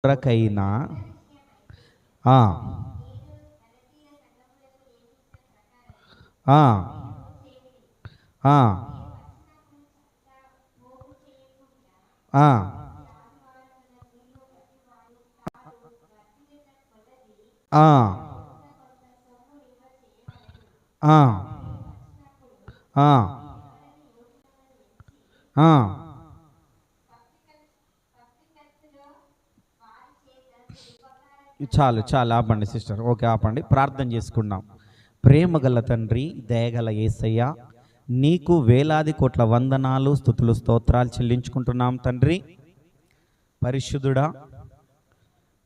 కొరకైనా ఆ, ఆ, ఆ, ఆ, ఆ, ఆ, ఆ, ఆ. చాలు చాలు ఆపండి సిస్టర్. ఓకే, ఆపండి, ప్రార్థన చేసుకుందాం. ప్రేమ గల తండ్రి, దయగల యేసయ్య, నీకు వేలాది కోట్ల వందనాలు, స్తుతులు, స్తోత్రాలు చెల్లించుకుంటున్నాం తండ్రి. పరిశుద్ధుడా,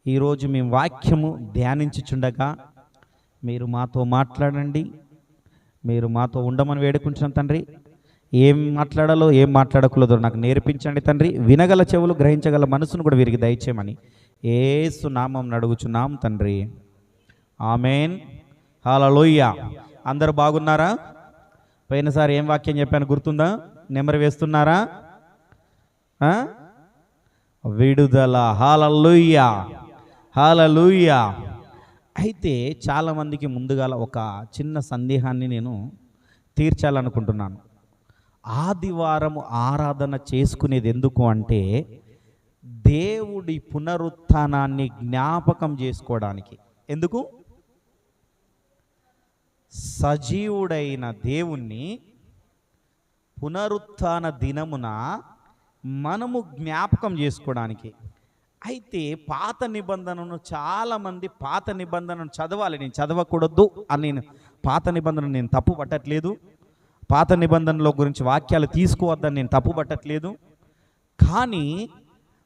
ఈరోజు మేము వాక్యము ధ్యానించుచుండగా మీరు మాతో మాట్లాడండి. మీరు మాతో ఉండమని వేడుకుంటున్నాం తండ్రి. ఏం మాట్లాడాలో ఏం మాట్లాడకూడదో నాకు నేర్పించండి తండ్రి. వినగల చెవులు, గ్రహించగల మనసును కూడా వీరికి దయచేయమని యేసు నామం అడుగుచున్నాం తండ్రి. ఆమెన్. హల్లెలూయా. అందరూ బాగున్నారా? పోయినసారి ఏం వాక్యం చెప్పాను గుర్తుందా? నెంబర్ వేస్తున్నారా? విడుదల. హల్లెలూయా, హల్లెలూయా. అయితే చాలామందికి ముందుగా ఒక చిన్న సందేహాన్ని నేను తీర్చాలనుకుంటున్నాను. ఆదివారం ఆరాధన చేసుకునేది ఎందుకు అంటే దేవుడి పునరుత్థానాన్ని జ్ఞాపకం చేసుకోవడానికి. ఎందుకు? సజీవుడైన దేవుణ్ణి పునరుత్థాన దినమున మనము జ్ఞాపకం చేసుకోవడానికి. అయితే పాత నిబంధనను చాలామంది పాత నిబంధనను చదవాలి, నేను చదవకూడదు అని నేను పాత నిబంధనను నేను తప్పు పట్టట్లేదు. పాత నిబంధనల గురించి వాక్యాలు తీసుకోవద్దని నేను తప్పు పట్టట్లేదు. కానీ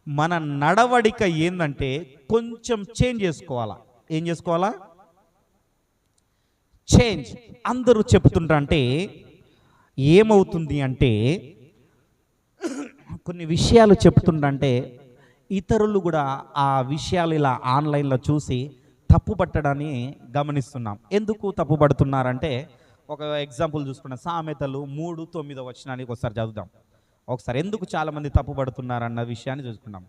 మన నడవడిక ఏంటంటే కొంచెం చేంజ్ చేసుకోవాలా. ఏం చేసుకోవాలా? చేంజ్. అందరూ చెప్తుంటారంటే ఏమవుతుంది అంటే కొన్ని విషయాలు చెప్తుంటే ఇతరులు కూడా ఆ విషయాలు ఇలా ఆన్లైన్లో చూసి తప్పు పట్టడాన్ని గమనిస్తున్నాం. ఎందుకు తప్పు పడుతున్నారంటే ఒక ఎగ్జాంపుల్ చూసుకున్న సామెతలు 3:9 ఒకసారి చదువుదాం. ఒకసారి ఎందుకు చాలామంది తప్పు పడుతున్నారన్న విషయాన్ని చూసుకున్నాం.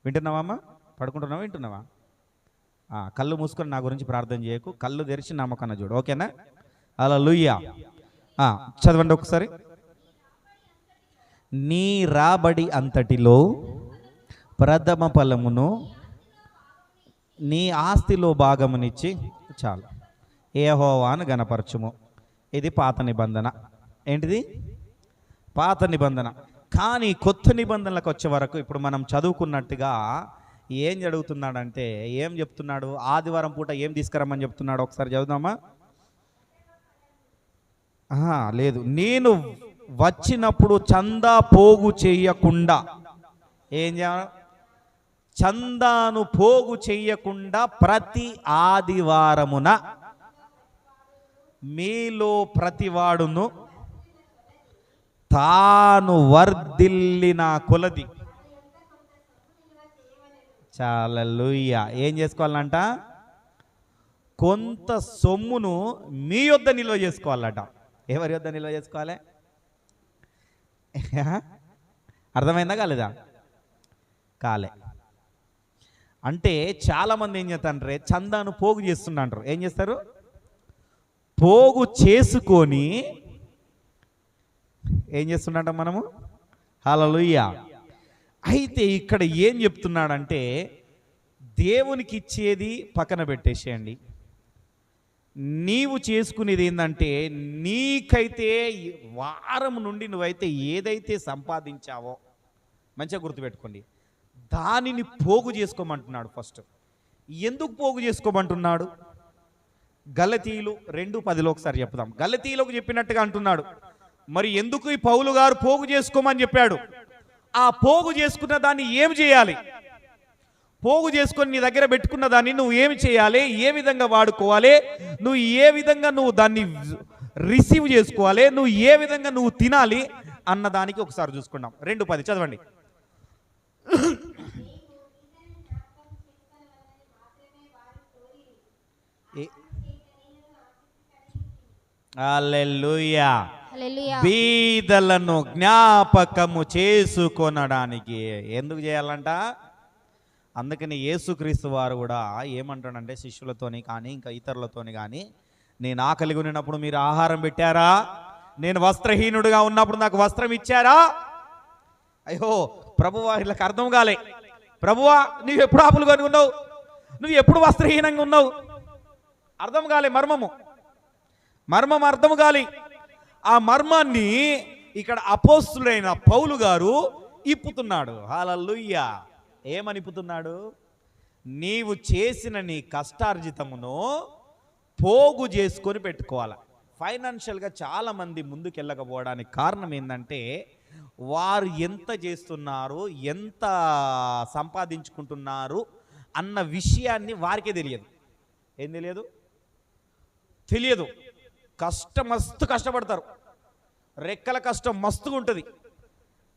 వింటున్నావమ్మా? పడుకుంటున్నావా? వింటున్నావా? కళ్ళు మూసుకొని నా గురించి ప్రార్థన చేయకు, కళ్ళు తెరిచి నమ్మకన్నా చూడు. ఓకేనా? హల్లెలూయా. చదవండి ఒకసారి. నీ రాబడి అంతటిలో ప్రథమ ఫలమును నీ ఆస్తిలో భాగమునిచ్చి చాలు యెహోవాను గణపరచుము. ఇది పాత నిబంధన. ఏంటిది? పాత నిబంధన. కానీ కొత్త నిబంధనలకు వచ్చే వరకు ఇప్పుడు మనం చదువుకున్నట్టుగా ఏం జరుగుతున్నాడంటే ఏం చెప్తున్నాడు? ఆదివారం పూట ఏం తీసుకురమ్మని చెప్తున్నాడు? ఒకసారి చదువుదామా? లేదు, నేను వచ్చినప్పుడు చందా పోగు చేయకుండా ఏం చేయాలి? చందాను పోగు చెయ్యకుండా ప్రతి ఆదివారమున మీలో ప్రతివాడును తాను వర్ధిల్లిన కొలది. హల్లెలూయా. ఏం చేసుకోవాలంట? కొంత సొమ్మును మీ యొద్ద నిల్వ చేసుకోవాలట. ఎవరి యొద్ద నిల్వ చేసుకోవాలి? అర్థమైందా? కాలేదా? కాలే. అంటే చాలామంది ఏం చేస్తారంటే చందాను పోగు చేస్తుంటారు. ఏం చేస్తారు? పోగు చేసుకొని ఏం చేస్తున్నాడ మనము? హల్లెలూయా. అయితే ఇక్కడ ఏం చెప్తున్నాడంటే దేవునికి ఇచ్చేది పక్కన పెట్టేసేయండి. నీవు చేసుకునేది ఏంటంటే నీకైతే వారం నుండి నువ్వైతే ఏదైతే సంపాదించావో మంచిగా గుర్తుపెట్టుకోండి, దానిని పోగు చేసుకోమంటున్నాడు. ఫస్ట్ ఎందుకు పోగు చేసుకోమంటున్నాడు? గలతీయులు 2:10 ఒకసారి చెప్దాం. గలతీయులకు చెప్పినట్టుగా అంటున్నాడు. మరి ఎందుకు ఈ పౌలు గారు పోగు చేసుకోమని చెప్పాడు? ఆ పోగు చేసుకున్న దాన్ని ఏం చేయాలి? పోగు చేసుకొని నీ దగ్గర పెట్టుకున్న దాన్ని నువ్వు ఏమి చేయాలి? ఏ విధంగా వాడుకోవాలి? నువ్వు ఏ విధంగా నువ్వు దాన్ని రిసీవ్ చేసుకోవాలి? నువ్వు ఏ విధంగా నువ్వు తినాలి అన్నదానికి ఒకసారి చూసుకున్నాం. 2:10 చదవండి. హల్లెలూయా. బీదలను జ్ఞాపకము చేసుకొనడానికి ఎందుకు చేయాలంట? అందుకని యేసుక్రీస్తు వారు కూడా ఏమంటాడంటే శిష్యులతోని కానీ ఇంకా ఇతరులతోని కానీ, నేను ఆకలి కొనినప్పుడు మీరు ఆహారం పెట్టారా? నేను వస్త్రహీనుడిగా ఉన్నప్పుడు నాకు వస్త్రం ఇచ్చారా? అయ్యో ప్రభువా, వీళ్ళకి అర్థం కాలే. ప్రభువా, నువ్వు ఎప్పుడు ఆపులు కొని ఉన్నావు? నువ్వు ఎప్పుడు వస్త్రహీనంగా ఉన్నావు? అర్థం కాలే మర్మం అర్థం కాలి. ఆ మర్మాన్ని ఇక్కడ అపోస్తులైన పౌలు గారు ఇప్పుతున్నాడు. హల్లెలూయా. ఏమని ఇప్పుతున్నాడు? నీవు చేసిన నీ కష్టార్జితమును పోగు చేసుకొని పెట్టుకోవాలి. ఫైనాన్షియల్గా చాలామంది ముందుకెళ్ళకపోవడానికి కారణం ఏంటంటే, వారు ఎంత చేస్తున్నారు, ఎంత సంపాదించుకుంటున్నారు అన్న విషయాన్ని వారికే తెలియదు. ఏం తెలియదు. మస్తు కష్టపడతారు, రెక్కల కష్టం మస్తుగా ఉంటుంది.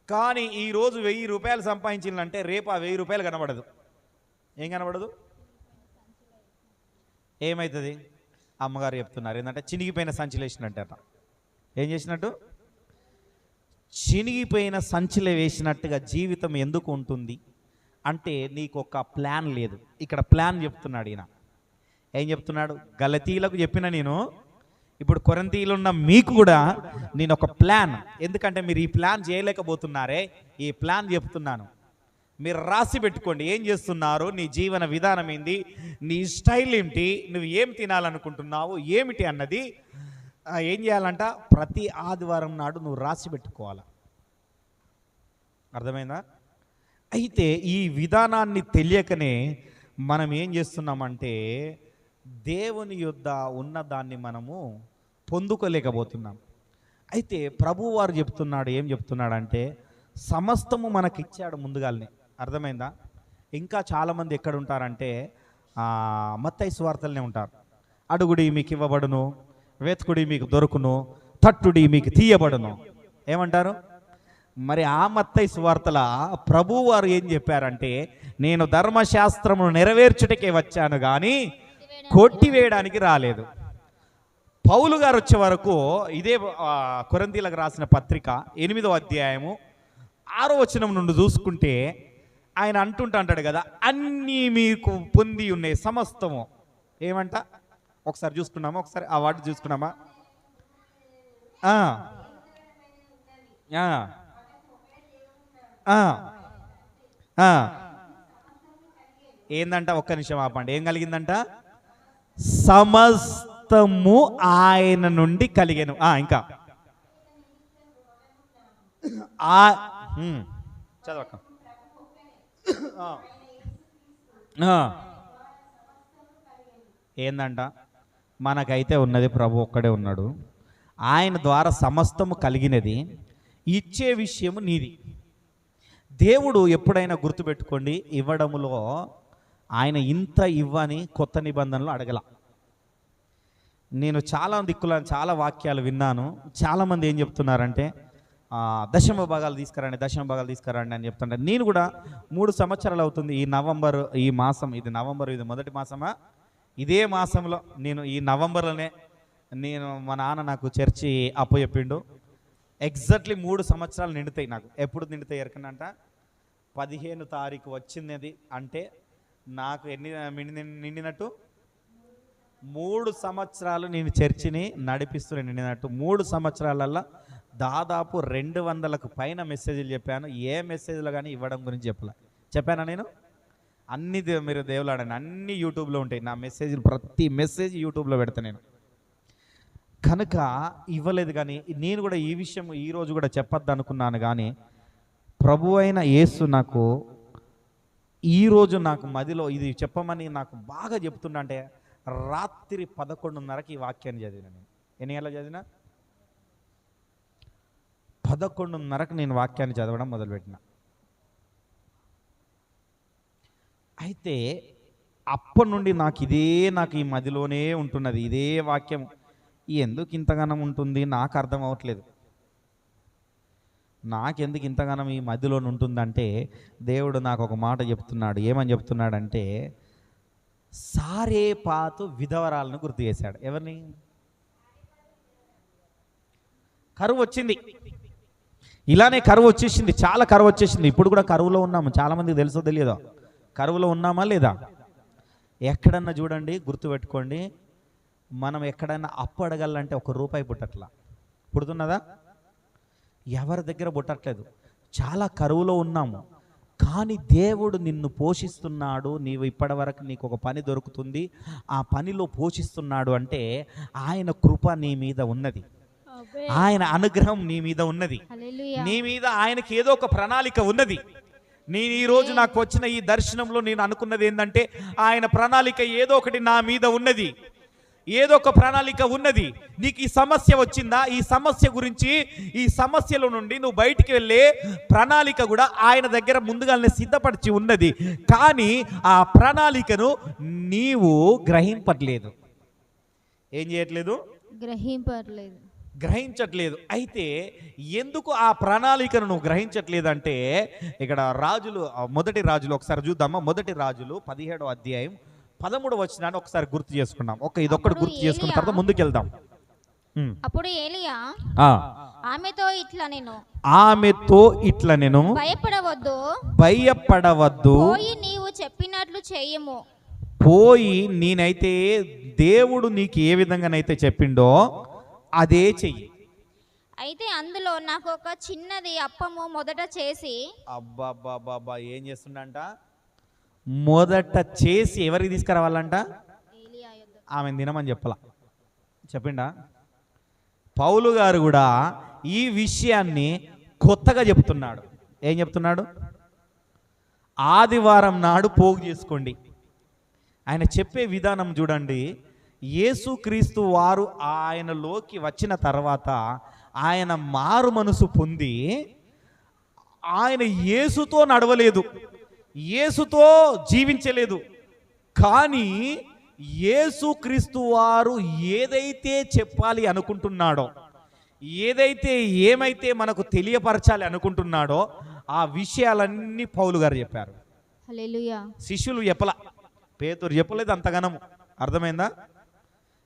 కానీ ఈరోజు 1000 రూపాయలు సంపాదించిందంటే రేపు ఆ 1000 రూపాయలు కనబడదు. ఏం కనబడదు? ఏమవుతుంది? అమ్మగారు చెప్తున్నారు ఏంటంటే, చినిగిపోయిన సంచిలో వేసినట్ట. ఏం చేసినట్టు? చినిగిపోయిన సంచిలో వేసినట్టుగా జీవితం ఎందుకు ఉంటుంది అంటే, నీకు ఒక ప్లాన్ లేదు. ఇక్కడ ప్లాన్ చెప్తున్నాడు ఈయన. ఏం చెప్తున్నాడు? గలతీలకు చెప్పిన నేను, ఇప్పుడు కొరింథీయులో ఉన్న మీకు కూడా నేను ఒక ప్లాన్, ఎందుకంటే మీరు ఈ ప్లాన్ చేయలేకపోతున్నారే, ఈ ప్లాన్ చెప్తున్నాను. మీరు రాసి పెట్టుకోండి. ఏం చేస్తున్నారు, నీ జీవన విధానం ఏంది, నీ స్టైల్ ఏంటి, నువ్వు ఏం తినాలనుకుంటున్నావు ఏమిటి అన్నది ఏం చేయాలంట? ప్రతి ఆదివారం నాడు నువ్వు రాసి పెట్టుకోవాలి. అర్థమైందా? అయితే ఈ విధానాన్ని తెలియకనే మనం ఏం చేస్తున్నామంటే, దేవుని యొద్ద ఉన్నదాన్ని మనము పొందుకోలేకపోతున్నాం. అయితే ప్రభువు వారు చెప్తున్నాడు, ఏం చెప్తున్నాడంటే, సమస్తము మనకిచ్చాడు ముందుగానే. అర్థమైందా? ఇంకా చాలామంది ఎక్కడ ఉంటారంటే, మత్తయి సువార్తలనే ఉంటారు. అడుగుడి మీకు ఇవ్వబడును, వెతుకుడి మీకు దొరుకును, తట్టుడి మీకు తీయబడును. ఏమంటారు? మరి ఆ మత్తయి సువార్తల ప్రభువు వారు ఏం చెప్పారంటే, నేను ధర్మశాస్త్రమును నెరవేర్చుటకే వచ్చాను కానీ కొట్టివేయడానికి రాలేదు. పౌలు గారు వచ్చే వరకు ఇదే కొరింథీయులకు రాసిన పత్రిక 8వ అధ్యాయము 6వ వచనం నుండి చూసుకుంటే ఆయన అంటాడు కదా, అన్నీ మీకు పొంది ఉన్నాయి సమస్తము. ఏమంట? ఒకసారి చూసుకున్నామా? ఒకసారి ఆ వాటి చూసుకున్నామా? ఏందంట? ఒక్క నిమిషం ఆపండి. ఏం కలిగిందంట? సమస్తము ఆయన నుండి కలిగెను. ఇంకా చదవక ఏందంట? మనకైతే ఉన్నది ప్రభు ఒక్కడే ఉన్నాడు. ఆయన ద్వారా సమస్తము కలిగినది. ఇచ్చే విషయము నీది. దేవుడు ఎప్పుడైనా గుర్తుపెట్టుకోండి, ఇవ్వడములో ఆయన ఇంత ఇవ్వని కొత్త నిబంధనలు అడగల. నేను చాలా వాక్యాలు విన్నాను. చాలామంది ఏం చెప్తున్నారంటే, దశమ భాగాలు తీసుకురండి అని చెప్తుంటారు. నేను కూడా 3 సంవత్సరాలు అవుతుంది. ఈ మాసం ఇది నవంబర్, ఇది మొదటి మాసమా? ఇదే మాసంలో నేను ఈ నవంబర్లోనే మా నాన్న నాకు చర్చి అప్పచెప్పిండు. ఎగ్జాక్ట్లీ 3 సంవత్సరాలు నిండుతాయి నాకు. ఎప్పుడు నిండుతాయి ఎరకనంట? 15 తారీఖు వచ్చింది అంటే నాకు ఎన్ని నిండినట్టు? 3 సంవత్సరాలు నేను చర్చిని నడిపిస్తూనే నిండినట్టు. 3 సంవత్సరాలల్లో దాదాపు 200కు పైన మెసేజ్లు చెప్పాను. ఏ మెసేజ్లో కానీ ఇవ్వడం గురించి చెప్పానా నేను? అన్ని మీరు దేవులాడండి, అన్ని యూట్యూబ్లో ఉంటాయి నా మెసేజ్లు. ప్రతి మెసేజ్ యూట్యూబ్లో పెడతా నేను. కనుక ఇవ్వలేదు. కానీ నేను కూడా ఈ విషయం ఈరోజు కూడా చెప్పొద్దు అనుకున్నాను. కానీ ప్రభు అయిన యేసు నాకు ఈరోజు నాకు మదిలో ఇది చెప్పమని నాకు బాగా చెప్తున్నా. అంటే రాత్రి 11:30కి ఈ వాక్యాన్ని చదివిన నేను. ఎన్ని గంటలకు చదివినా? 11:30కి నేను వాక్యాన్ని చదవడం మొదలుపెట్టిన. అయితే అప్పటి నుండి నాకు ఈ మదిలోనే ఉంటున్నది ఇదే వాక్యం. ఎందుకు ఇంతగానం ఉంటుంది నాకు అర్థం అవ్వట్లేదు. నాకెందుకు ఇంతగానం ఈ మధ్యలో ఉంటుందంటే, దేవుడు నాకు ఒక మాట చెప్తున్నాడు. ఏమని చెప్తున్నాడంటే, సారేపాతు విధవరాలను గుర్తు చేశాడు. ఎవరిని? కరువు వచ్చింది, ఇలానే కరువు వచ్చేసింది, చాలా కరువు వచ్చేసింది. ఇప్పుడు కూడా కరువులో ఉన్నాము. చాలామందికి తెలుసో తెలియదో కరువులో ఉన్నామా లేదా? ఎక్కడన్నా చూడండి, గుర్తుపెట్టుకోండి, మనం ఎక్కడైనా అప్పు అడగాలంటే ₹1 పుట్టట్లా. పుడుతున్నదా? ఎవరి దగ్గర పుట్టట్లేదు. చాలా కరువులో ఉన్నాము, కానీ దేవుడు నిన్ను పోషిస్తున్నాడు. నీవు ఇప్పటివరకు నీకు ఒక పని దొరుకుతుంది, ఆ పనిలో పోషిస్తున్నాడు అంటే ఆయన కృప నీ మీద ఉన్నది, ఆయన అనుగ్రహం నీ మీద ఉన్నది, నీ మీద ఆయనకి ఏదో ఒక ప్రణాళిక ఉన్నది. నేను ఈరోజు నాకు వచ్చిన ఈ దర్శనంలో నేను అనుకున్నది ఏంటంటే, ఆయన ప్రణాళిక ఏదో ఒకటి నా మీద ఉన్నది, ఏదో ఒక ప్రణాళిక ఉన్నది. నీకు ఈ సమస్య వచ్చిందా? ఈ సమస్య గురించి, ఈ సమస్యల నుండి నువ్వు బయటికి వెళ్ళే ప్రణాళిక కూడా ఆయన దగ్గర ముందుగానే సిద్ధపరిచి ఉన్నది. కానీ ఆ ప్రణాళికను నీవు గ్రహింపట్లేదు. ఏం చేయట్లేదు? గ్రహించట్లేదు. అయితే ఎందుకు ఆ ప్రణాళికను నువ్వు గ్రహించట్లేదంటే, ఇక్కడ మొదటి రాజులు ఒకసారి చూద్దామా. మొదటి రాజులు 17వ అధ్యాయం 13వ వచనాన్ని ఒకసారి గుర్తు చేసుకున్నాం. ఇదొక్కటి గుర్తు చేసుకున్న తర్వాత ముందుకెళ్దాం. అప్పుడు ఏలియా ఆమెతో ఇట్లా నేను భయపడవద్దు, పోయి నీవు చెప్పినట్లు చేయము. పోయి నేనైతే దేవుడు నీకు ఏ విధంగానైతే చెప్పిండో అదే చెయ్యి. అయితే అందులో నాకు ఒక చిన్నది అప్పము మొదట చేసి, అబ్బాబ్బాబ్బా ఏం చేస్తుండంట? మొదట చేసి ఎవరికి తీసుకురావాలంట? ఆమె తినమని చెప్పిండా? పౌలు గారు కూడా ఈ విషయాన్ని కొత్తగా చెప్తున్నాడు. ఏం చెప్తున్నాడు? ఆదివారం నాడు పోగు చేసుకోండి. ఆయన చెప్పే విధానం చూడండి. యేసుక్రీస్తు వారు ఆయనలోకి వచ్చిన తర్వాత ఆయన మారు మనసు పొంది ఆయన యేసుతో నడవలేదు, యేసుతో జీవించలేదు. కానీ యేసుక్రీస్తు వారు ఏదైతే చెప్పాలి అనుకుంటున్నాడో, ఏమైతే మనకు తెలియపరచాలి అనుకుంటున్నాడో ఆ విషయాలన్నీ పౌలు గారు చెప్పారు. హల్లెలూయా. శిష్యులు చెప్పలా, పేతురు చెప్పలేదు అంతగనము. అర్థమైందా?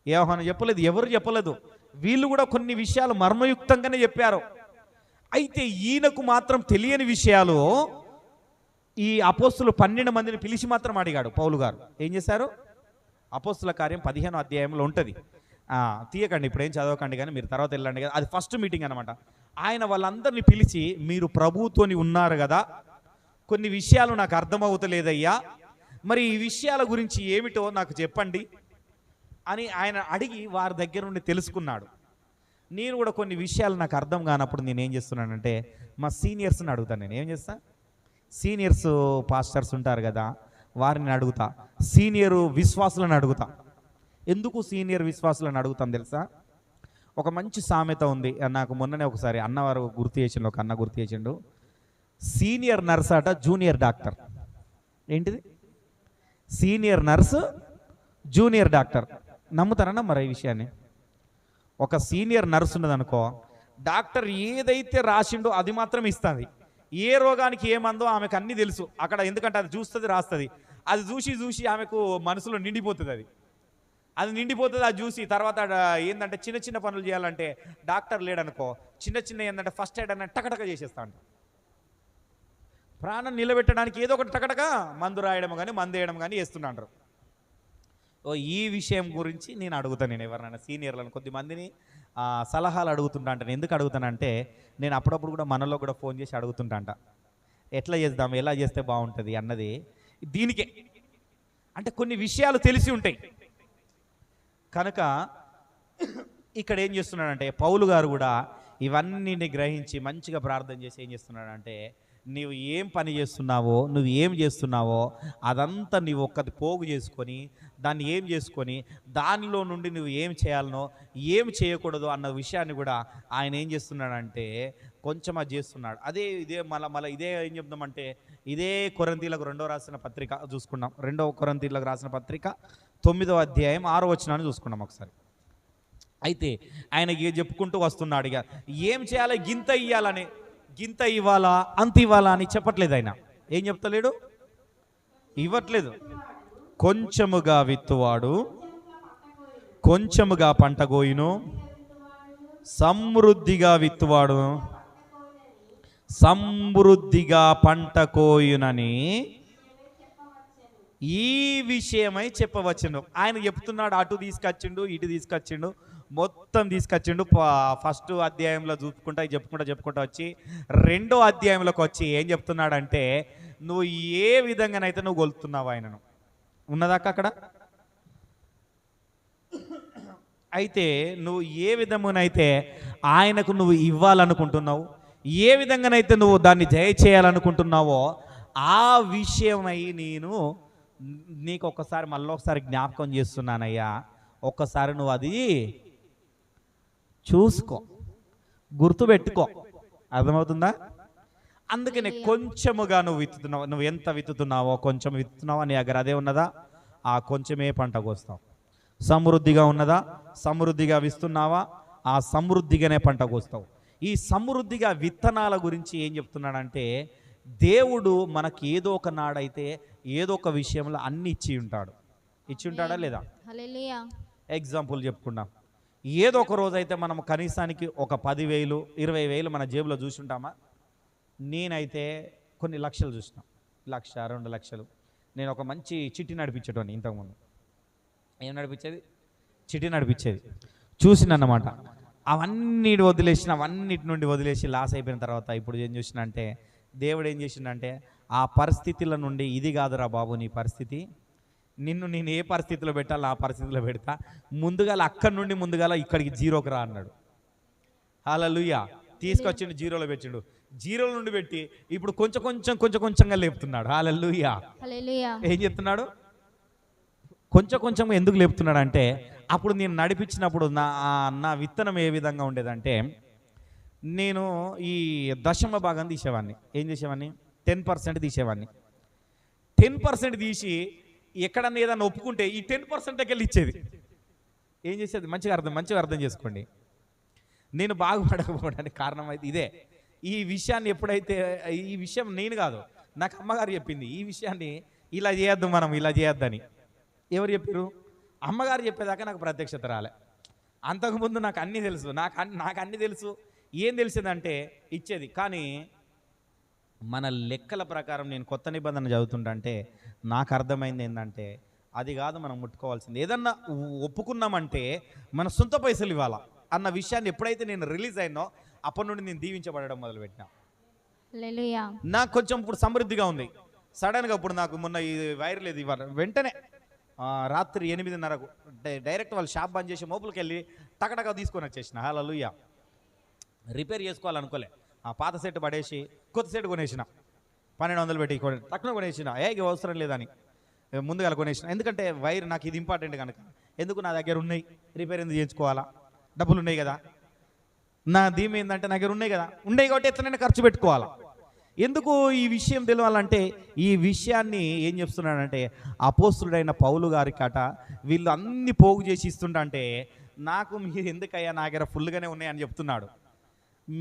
యోహాను చెప్పలేదు, ఎవరు చెప్పలేదు. వీళ్ళు కూడా కొన్ని విషయాలు మర్మయుక్తంగానే చెప్పారు. అయితే ఈయనకు మాత్రం తెలియని విషయాలు ఈ అపోస్తులు 12 మందిని పిలిచి మాత్రం అడిగాడు పౌలు గారు. ఏం చేశారు? అపోస్తుల కార్యం 15వ అధ్యాయంలో ఉంటుంది. తీయకండి, ఇప్పుడు ఏం చదవకండి, కానీ మీరు తర్వాత వెళ్ళండి కదా. అది ఫస్ట్ మీటింగ్ అనమాట. ఆయన వాళ్ళందరినీ పిలిచి, మీరు ప్రభువుతోని ఉన్నారు కదా, కొన్ని విషయాలు నాకు అర్థమవుతలేదయ్యా, మరి ఈ విషయాల గురించి ఏమిటో నాకు చెప్పండి అని ఆయన అడిగి వారి దగ్గర నుండి తెలుసుకున్నాడు. నేను కూడా కొన్ని విషయాలు నాకు అర్థం కానప్పుడు నేను ఏం చేస్తున్నానంటే, మా సీనియర్స్ని అడుగుతాను. నేను ఏం చేస్తా, సీనియర్స్ పాస్టర్స్ ఉంటారు కదా, వారిని అడుగుతా, సీనియర్ విశ్వాసులను అడుగుతా. ఎందుకు సీనియర్ విశ్వాసులను అడుగుతాను తెలుసా? ఒక మంచి సామెత ఉంది. నాకు మొన్ననే ఒకసారి అన్నవారు గుర్తు చేసిండు, ఒక అన్న గుర్తు చేసిండు. సీనియర్ నర్స్ అట జూనియర్ డాక్టర్. ఏంటిది? Senior nurse junior doctor. నమ్ముతారన్నా మరి ఈ విషయాన్ని? ఒక సీనియర్ నర్స్ ఉన్నదనుకో, డాక్టర్ ఏదైతే రాసిండో అది మాత్రం ఇస్తుంది. ఏ రోగానికి ఏమందో ఆమెకు అన్నీ తెలుసు అక్కడ. ఎందుకంటే అది చూస్తుంది, రాస్తుంది. అది చూసి ఆమెకు మనసులో నిండిపోతుంది. అది నిండిపోతుంది. అది చూసి తర్వాత ఏంటంటే చిన్న చిన్న పనులు చేయాలంటే డాక్టర్ లేడనుకో, చిన్న ఏంటంటే ఫస్ట్ ఎయిడ్ అన్న టకటక చేసేస్తాడు. ప్రాణం నిలబెట్టడానికి ఏదో ఒకటి టకటక మందు రాయడం కానీ మందు వేయడం కానీ చేస్తున్నాడు. ఈ విషయం గురించి నేను అడుగుతాను. నేను ఎవరినైనా సీనియర్లను కొద్దిమందిని సలహాలు అడుగుతుంటాను. ఎందుకు అడుగుతానంటే, నేను అప్పుడప్పుడు కూడా మనలో కూడా ఫోన్ చేసి అడుగుతుంటాంట, ఎట్లా చేద్దాం, ఎలా చేస్తే బాగుంటుంది అన్నది. దీనికే అంటే కొన్ని విషయాలు తెలిసి ఉంటాయి కనుక ఇక్కడ ఏం చేస్తున్నాడంటే, పౌలు గారు కూడా ఇవన్నీ గ్రహించి మంచిగా ప్రార్థన చేసి ఏం చేస్తున్నాడంటే, నీవు ఏం పని చేస్తున్నావో, నువ్వు ఏం చేస్తున్నావో అదంతా నీవు ఒక్కటి పోగు చేసుకొని, దాన్ని ఏం చేసుకొని, దానిలో నుండి నువ్వు ఏం చేయాలనో ఏం చేయకూడదు అన్న విషయాన్ని కూడా ఆయన ఏం చేస్తున్నాడంటే కొంచెం అది చేస్తున్నాడు. ఇదే ఇదే ఏం చెప్దామంటే, ఇదే కొరింథీయులకు 2వ రాసిన పత్రిక చూసుకున్నాం. 2వ కొరింథీయులకు రాసిన పత్రిక 9వ అధ్యాయం 6వ వచనాన్ని చూసుకున్నాం ఒకసారి. అయితే ఆయన చెప్పుకుంటూ వస్తున్నాడు, ఇక ఏం చేయాలి, గింత ఇవ్వాలా అంత ఇవ్వాలా అని చెప్పట్లేదు. ఆయన ఏం చెప్తలేడు, ఇవ్వట్లేదు. కొంచెముగా విత్తువాడు కొంచెముగా పంట కోయును, సమృద్ధిగా విత్తువాడు సమృద్ధిగా పంట కోయునని ఈ విషయమై చెప్పవచ్చును. ఆయన చెప్తున్నాడు, అటు తీసుకొచ్చిండు, ఇటు తీసుకొచ్చిండు, మొత్తం తీసుకొచ్చిండు. ఫస్ట్ అధ్యాయంలో చెప్పుకుంటా వచ్చి రెండో అధ్యాయంలోకి వచ్చి ఏం చెప్తున్నాడంటే, నువ్వు ఏ విధంగానైతే నువ్వు కొలుతున్నావు ఆయనను. ఉన్నదాకా అక్కడ? అయితే నువ్వు ఏ విధమునైతే ఆయనకు నువ్వు ఇవ్వాలనుకుంటున్నావు, ఏ విధంగానైతే నువ్వు దాన్ని చేయాలనుకుంటున్నావో ఆ విషయమై నేను నీకు ఒక్కసారి మళ్ళొకసారి జ్ఞాపకం చేస్తున్నానయ్యా. ఒక్కసారి నువ్వు అది చూసుకో, గుర్తుపెట్టుకో. అర్థమవుతుందా? అందుకనే కొంచెముగా నువ్వు విత్తుతున్నావు. నువ్వు ఎంత విత్తుతున్నావో, కొంచెం విత్తుతున్నావో నీ దగ్గర అదే ఉన్నదా, ఆ కొంచెమే పంట కోస్తావు. సమృద్ధిగా ఉన్నదా, సమృద్ధిగా విస్తున్నావా, ఆ సమృద్ధిగానే పంట కోస్తావు. ఈ సమృద్ధిగా విత్తనాల గురించి ఏం చెప్తున్నాడంటే, దేవుడు మనకి ఏదో ఒక నాడైతే ఏదో ఒక విషయంలో అన్ని ఇచ్చి ఉంటాడా లేదా? హల్లెలూయా. ఎగ్జాంపుల్ చెప్పుకుందాం. ఏదో ఒక రోజైతే మనం కనీసానికి ఒక 10,000 20,000 మన జేబులో చూసుంటామా? నేనైతే కొన్ని లక్షలు చూసిన, 1,00,000 2 లక్షలు. నేను ఒక మంచి చిట్టి నడిపించేటోని. ఇంతకుముందు ఏం నడిపించేది? చిట్టి నడిపించేది. చూసినన్నమాట. అవన్నిటి నుండి వదిలేసి లాస్ అయిపోయిన తర్వాత ఇప్పుడు ఏం చూసిన అంటే, దేవుడు ఏం చేసిండంటే, ఆ పరిస్థితుల నుండి ఇది కాదురా బాబు నీ పరిస్థితి, నేను ఏ పరిస్థితిలో పెట్టాలో ఆ పరిస్థితిలో పెడతా, అక్కడి నుండి ఇక్కడికి జీరోకి రా అన్నాడు. హల్లెలూయా. తీసుకొచ్చిండు, జీరోలో పెట్టిండు. జీరోల నుండి పెట్టి ఇప్పుడు కొంచెంగా లేపుతున్నాడు. హల్లెలూయా. ఏం చెప్తున్నాడు? కొంచెం ఎందుకు లేపుతున్నాడు అంటే, అప్పుడు నేను నడిపించినప్పుడు నా విత్తనం ఏ విధంగా ఉండేదంటే, నేను ఈ దశమ భాగం తీసేవాడిని. ఏం చేసేవాడిని? 10% తీసేవాడిని. 10% తీసి ఎక్కడన్నా ఏదన్నా ఒప్పుకుంటే ఈ 10%కి వెళ్ళి ఇచ్చేది. ఏం చేసేది? మంచిగా అర్థం చేసుకోండి. నేను బాగుపడకపోవడానికి కారణం అయితే ఇదే. ఈ విషయాన్ని ఎప్పుడైతే, ఈ విషయం నేను కాదు, నాకు అమ్మగారు చెప్పింది, ఈ విషయాన్ని ఇలా చేయొద్దు, మనం ఇలా చేయొద్దని. ఎవరు చెప్పారు? అమ్మగారు చెప్పేదాకా నాకు ప్రత్యక్షత రాలే. అంతకుముందు నాకు అన్నీ తెలుసు, నాకు అన్నీ తెలుసు. ఏం తెలిసిందంటే ఇచ్చేది. కానీ మన లెక్కల ప్రకారం నేను కొత్త నిబంధన చదువుతుంటే నాకు అర్థమైంది ఏంటంటే, అది కాదు మనం ముట్టుకోవాల్సింది. ఏదన్నా ఒప్పుకున్నామంటే మన సొంత పైసలు ఇవ్వాలా అన్న విషయాన్ని ఎప్పుడైతే నేను రిలీజ్ అయినో అప్పటి నుండి నేను దీవించబడడం మొదలుపెట్టినా. నాకు కొంచెం ఇప్పుడు సమృద్ధిగా ఉంది. సడన్గా ఇప్పుడు నాకు మొన్న ఈ వైర్ లేదు, ఇవ్వాలి వెంటనే రాత్రి 8:30కు డైరెక్ట్ వాళ్ళు షాప్ బంద్ చేసి మోపులకి వెళ్ళి టకటగా తీసుకొని వచ్చేసిన. హల్లెలూయా. రిపేర్ చేసుకోవాలనుకోలే, ఆ పాత సెట్ పడేసి కొత్త సెట్ కొనేసిన. 1200 పెట్టి తక్కువ కొనేసిన. అవసరం లేదని ముందుగా కొనేసిన. ఎందుకంటే వైర్ నాకు ఇది ఇంపార్టెంట్ కనుక. ఎందుకు నా దగ్గర ఉన్నాయి, రిపేర్ ఎందుకు చేయించుకోవాలా, డబ్బులు ఉన్నాయి కదా. నా ధీమ ఏంటంటే నా దగ్గర ఉన్నాయి కదా, ఉన్నాయి కాబట్టి ఎట్లనైనా ఖర్చు పెట్టుకోవాలా. ఎందుకు ఈ విషయం తెలియాలంటే, ఈ విషయాన్ని ఏం చెప్తున్నాడంటే, అపోస్తుడైన పౌలు గారి కట వీళ్ళు అన్ని పోగు చేసి ఇస్తుంటే, నాకు మీరు ఎందుకయ్యా నా దగ్గర ఫుల్గానే ఉన్నాయని చెప్తున్నాడు.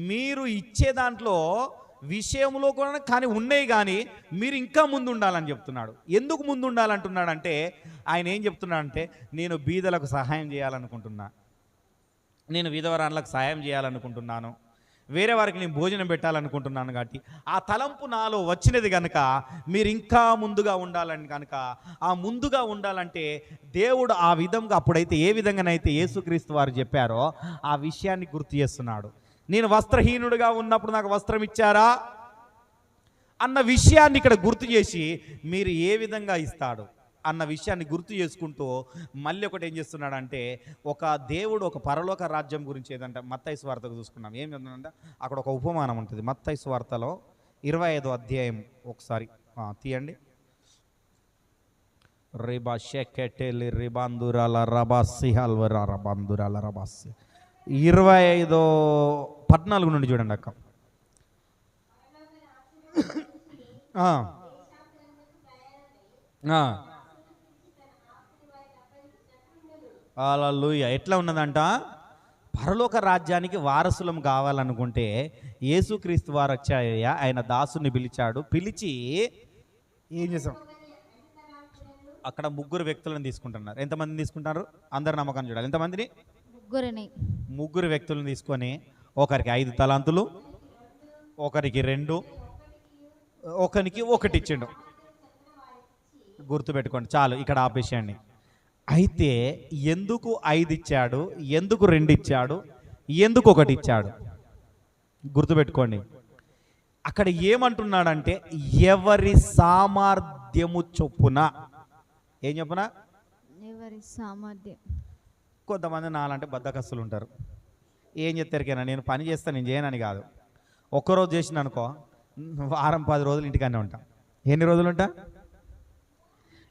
మీరు ఇచ్చే దాంట్లో విషయంలో కూడా కానీ ఉన్నాయి, కానీ మీరు ఇంకా ముందు ఉండాలని చెప్తున్నాడు. ఎందుకు ముందు ఉండాలంటున్నాడంటే, ఆయన ఏం చెప్తున్నాడంటే, నేను బీదలకు సహాయం చేయాలనుకుంటున్నా, నేను విధవరాన్లకు సహాయం చేయాలనుకుంటున్నాను, వేరే వారికి నేను భోజనం పెట్టాలనుకుంటున్నాను. కాబట్టి ఆ తలంపు నాలో వచ్చినది కనుక మీరు ఇంకా ముందుగా ఉండాలని కనుక, ఆ ముందుగా ఉండాలంటే దేవుడు ఆ విధంగా అప్పుడైతే ఏ విధంగానైతే యేసుక్రీస్తు వారు చెప్పారో ఆ విషయాన్ని గుర్తు చేస్తున్నాడు. నేను వస్త్రహీనుడిగా ఉన్నప్పుడు నాకు వస్త్రం ఇచ్చారా అన్న విషయాన్ని ఇక్కడ గుర్తు చేసి, మీరు ఏ విధంగా ఇస్తాడు అన్న విషయాన్ని గుర్తు చేసుకుంటూ మళ్ళీ ఒకటి ఏం చేస్తున్నాడంటే, ఒక దేవుడు ఒక పరలోక రాజ్యం గురించి ఏదంటే మత్తయి సువార్తకు చూసుకున్నాం. ఏం చెప్తుందంటే, అక్కడ ఒక ఉపమానం ఉంటుంది. మత్తయి సువార్తలో 25వ అధ్యాయం ఒకసారి తీయండి. రిబా షెకెటెలి రిబాందురాల రబాసి హల్వరా రబాందురాల రబాసి 25:14 నుండి చూడండి అక్క. హల్లెలూయా. ఎట్లా ఉన్నదంట, పరలోక రాజ్యానికి వారసులం కావాలనుకుంటే యేసుక్రీస్తు వారు వచ్చాయ్యా, ఆయన దాసుని పిలిచి ఏం చేసాం, అక్కడ 3 వ్యక్తులను తీసుకుంటున్నారు. ఎంతమందిని తీసుకుంటారు? అందరు నమ్మకం చూడాలి. ఎంతమందిని? 3 వ్యక్తులను తీసుకొని, ఒకరికి 5 తలాంతులు, ఒకరికి 2, ఒకరికి 1 ఇచ్చిండు. గుర్తుపెట్టుకోండి, చాలు ఇక్కడ ఆపేసేయండి. అయితే ఎందుకు 5 ఇచ్చాడు, ఎందుకు 2 ఇచ్చాడు, ఎందుకు 1 ఇచ్చాడు? గుర్తుపెట్టుకోండి. అక్కడ ఏమంటున్నాడంటే ఎవరి సామర్థ్యము చొప్పున. ఏం చొప్పున? ఎవరి సామర్థ్యం. కొంతమంది నాలంటే బద్దకస్తులు ఉంటారు. ఏం చెప్తారికైనా నేను పని చేస్తా, నేను చేయనని కాదు. ఒక్కరోజు చేసిన అనుకో, వారం 10 రోజులు ఇంటికనే ఉంటా. ఎన్ని రోజులు ఉంటా?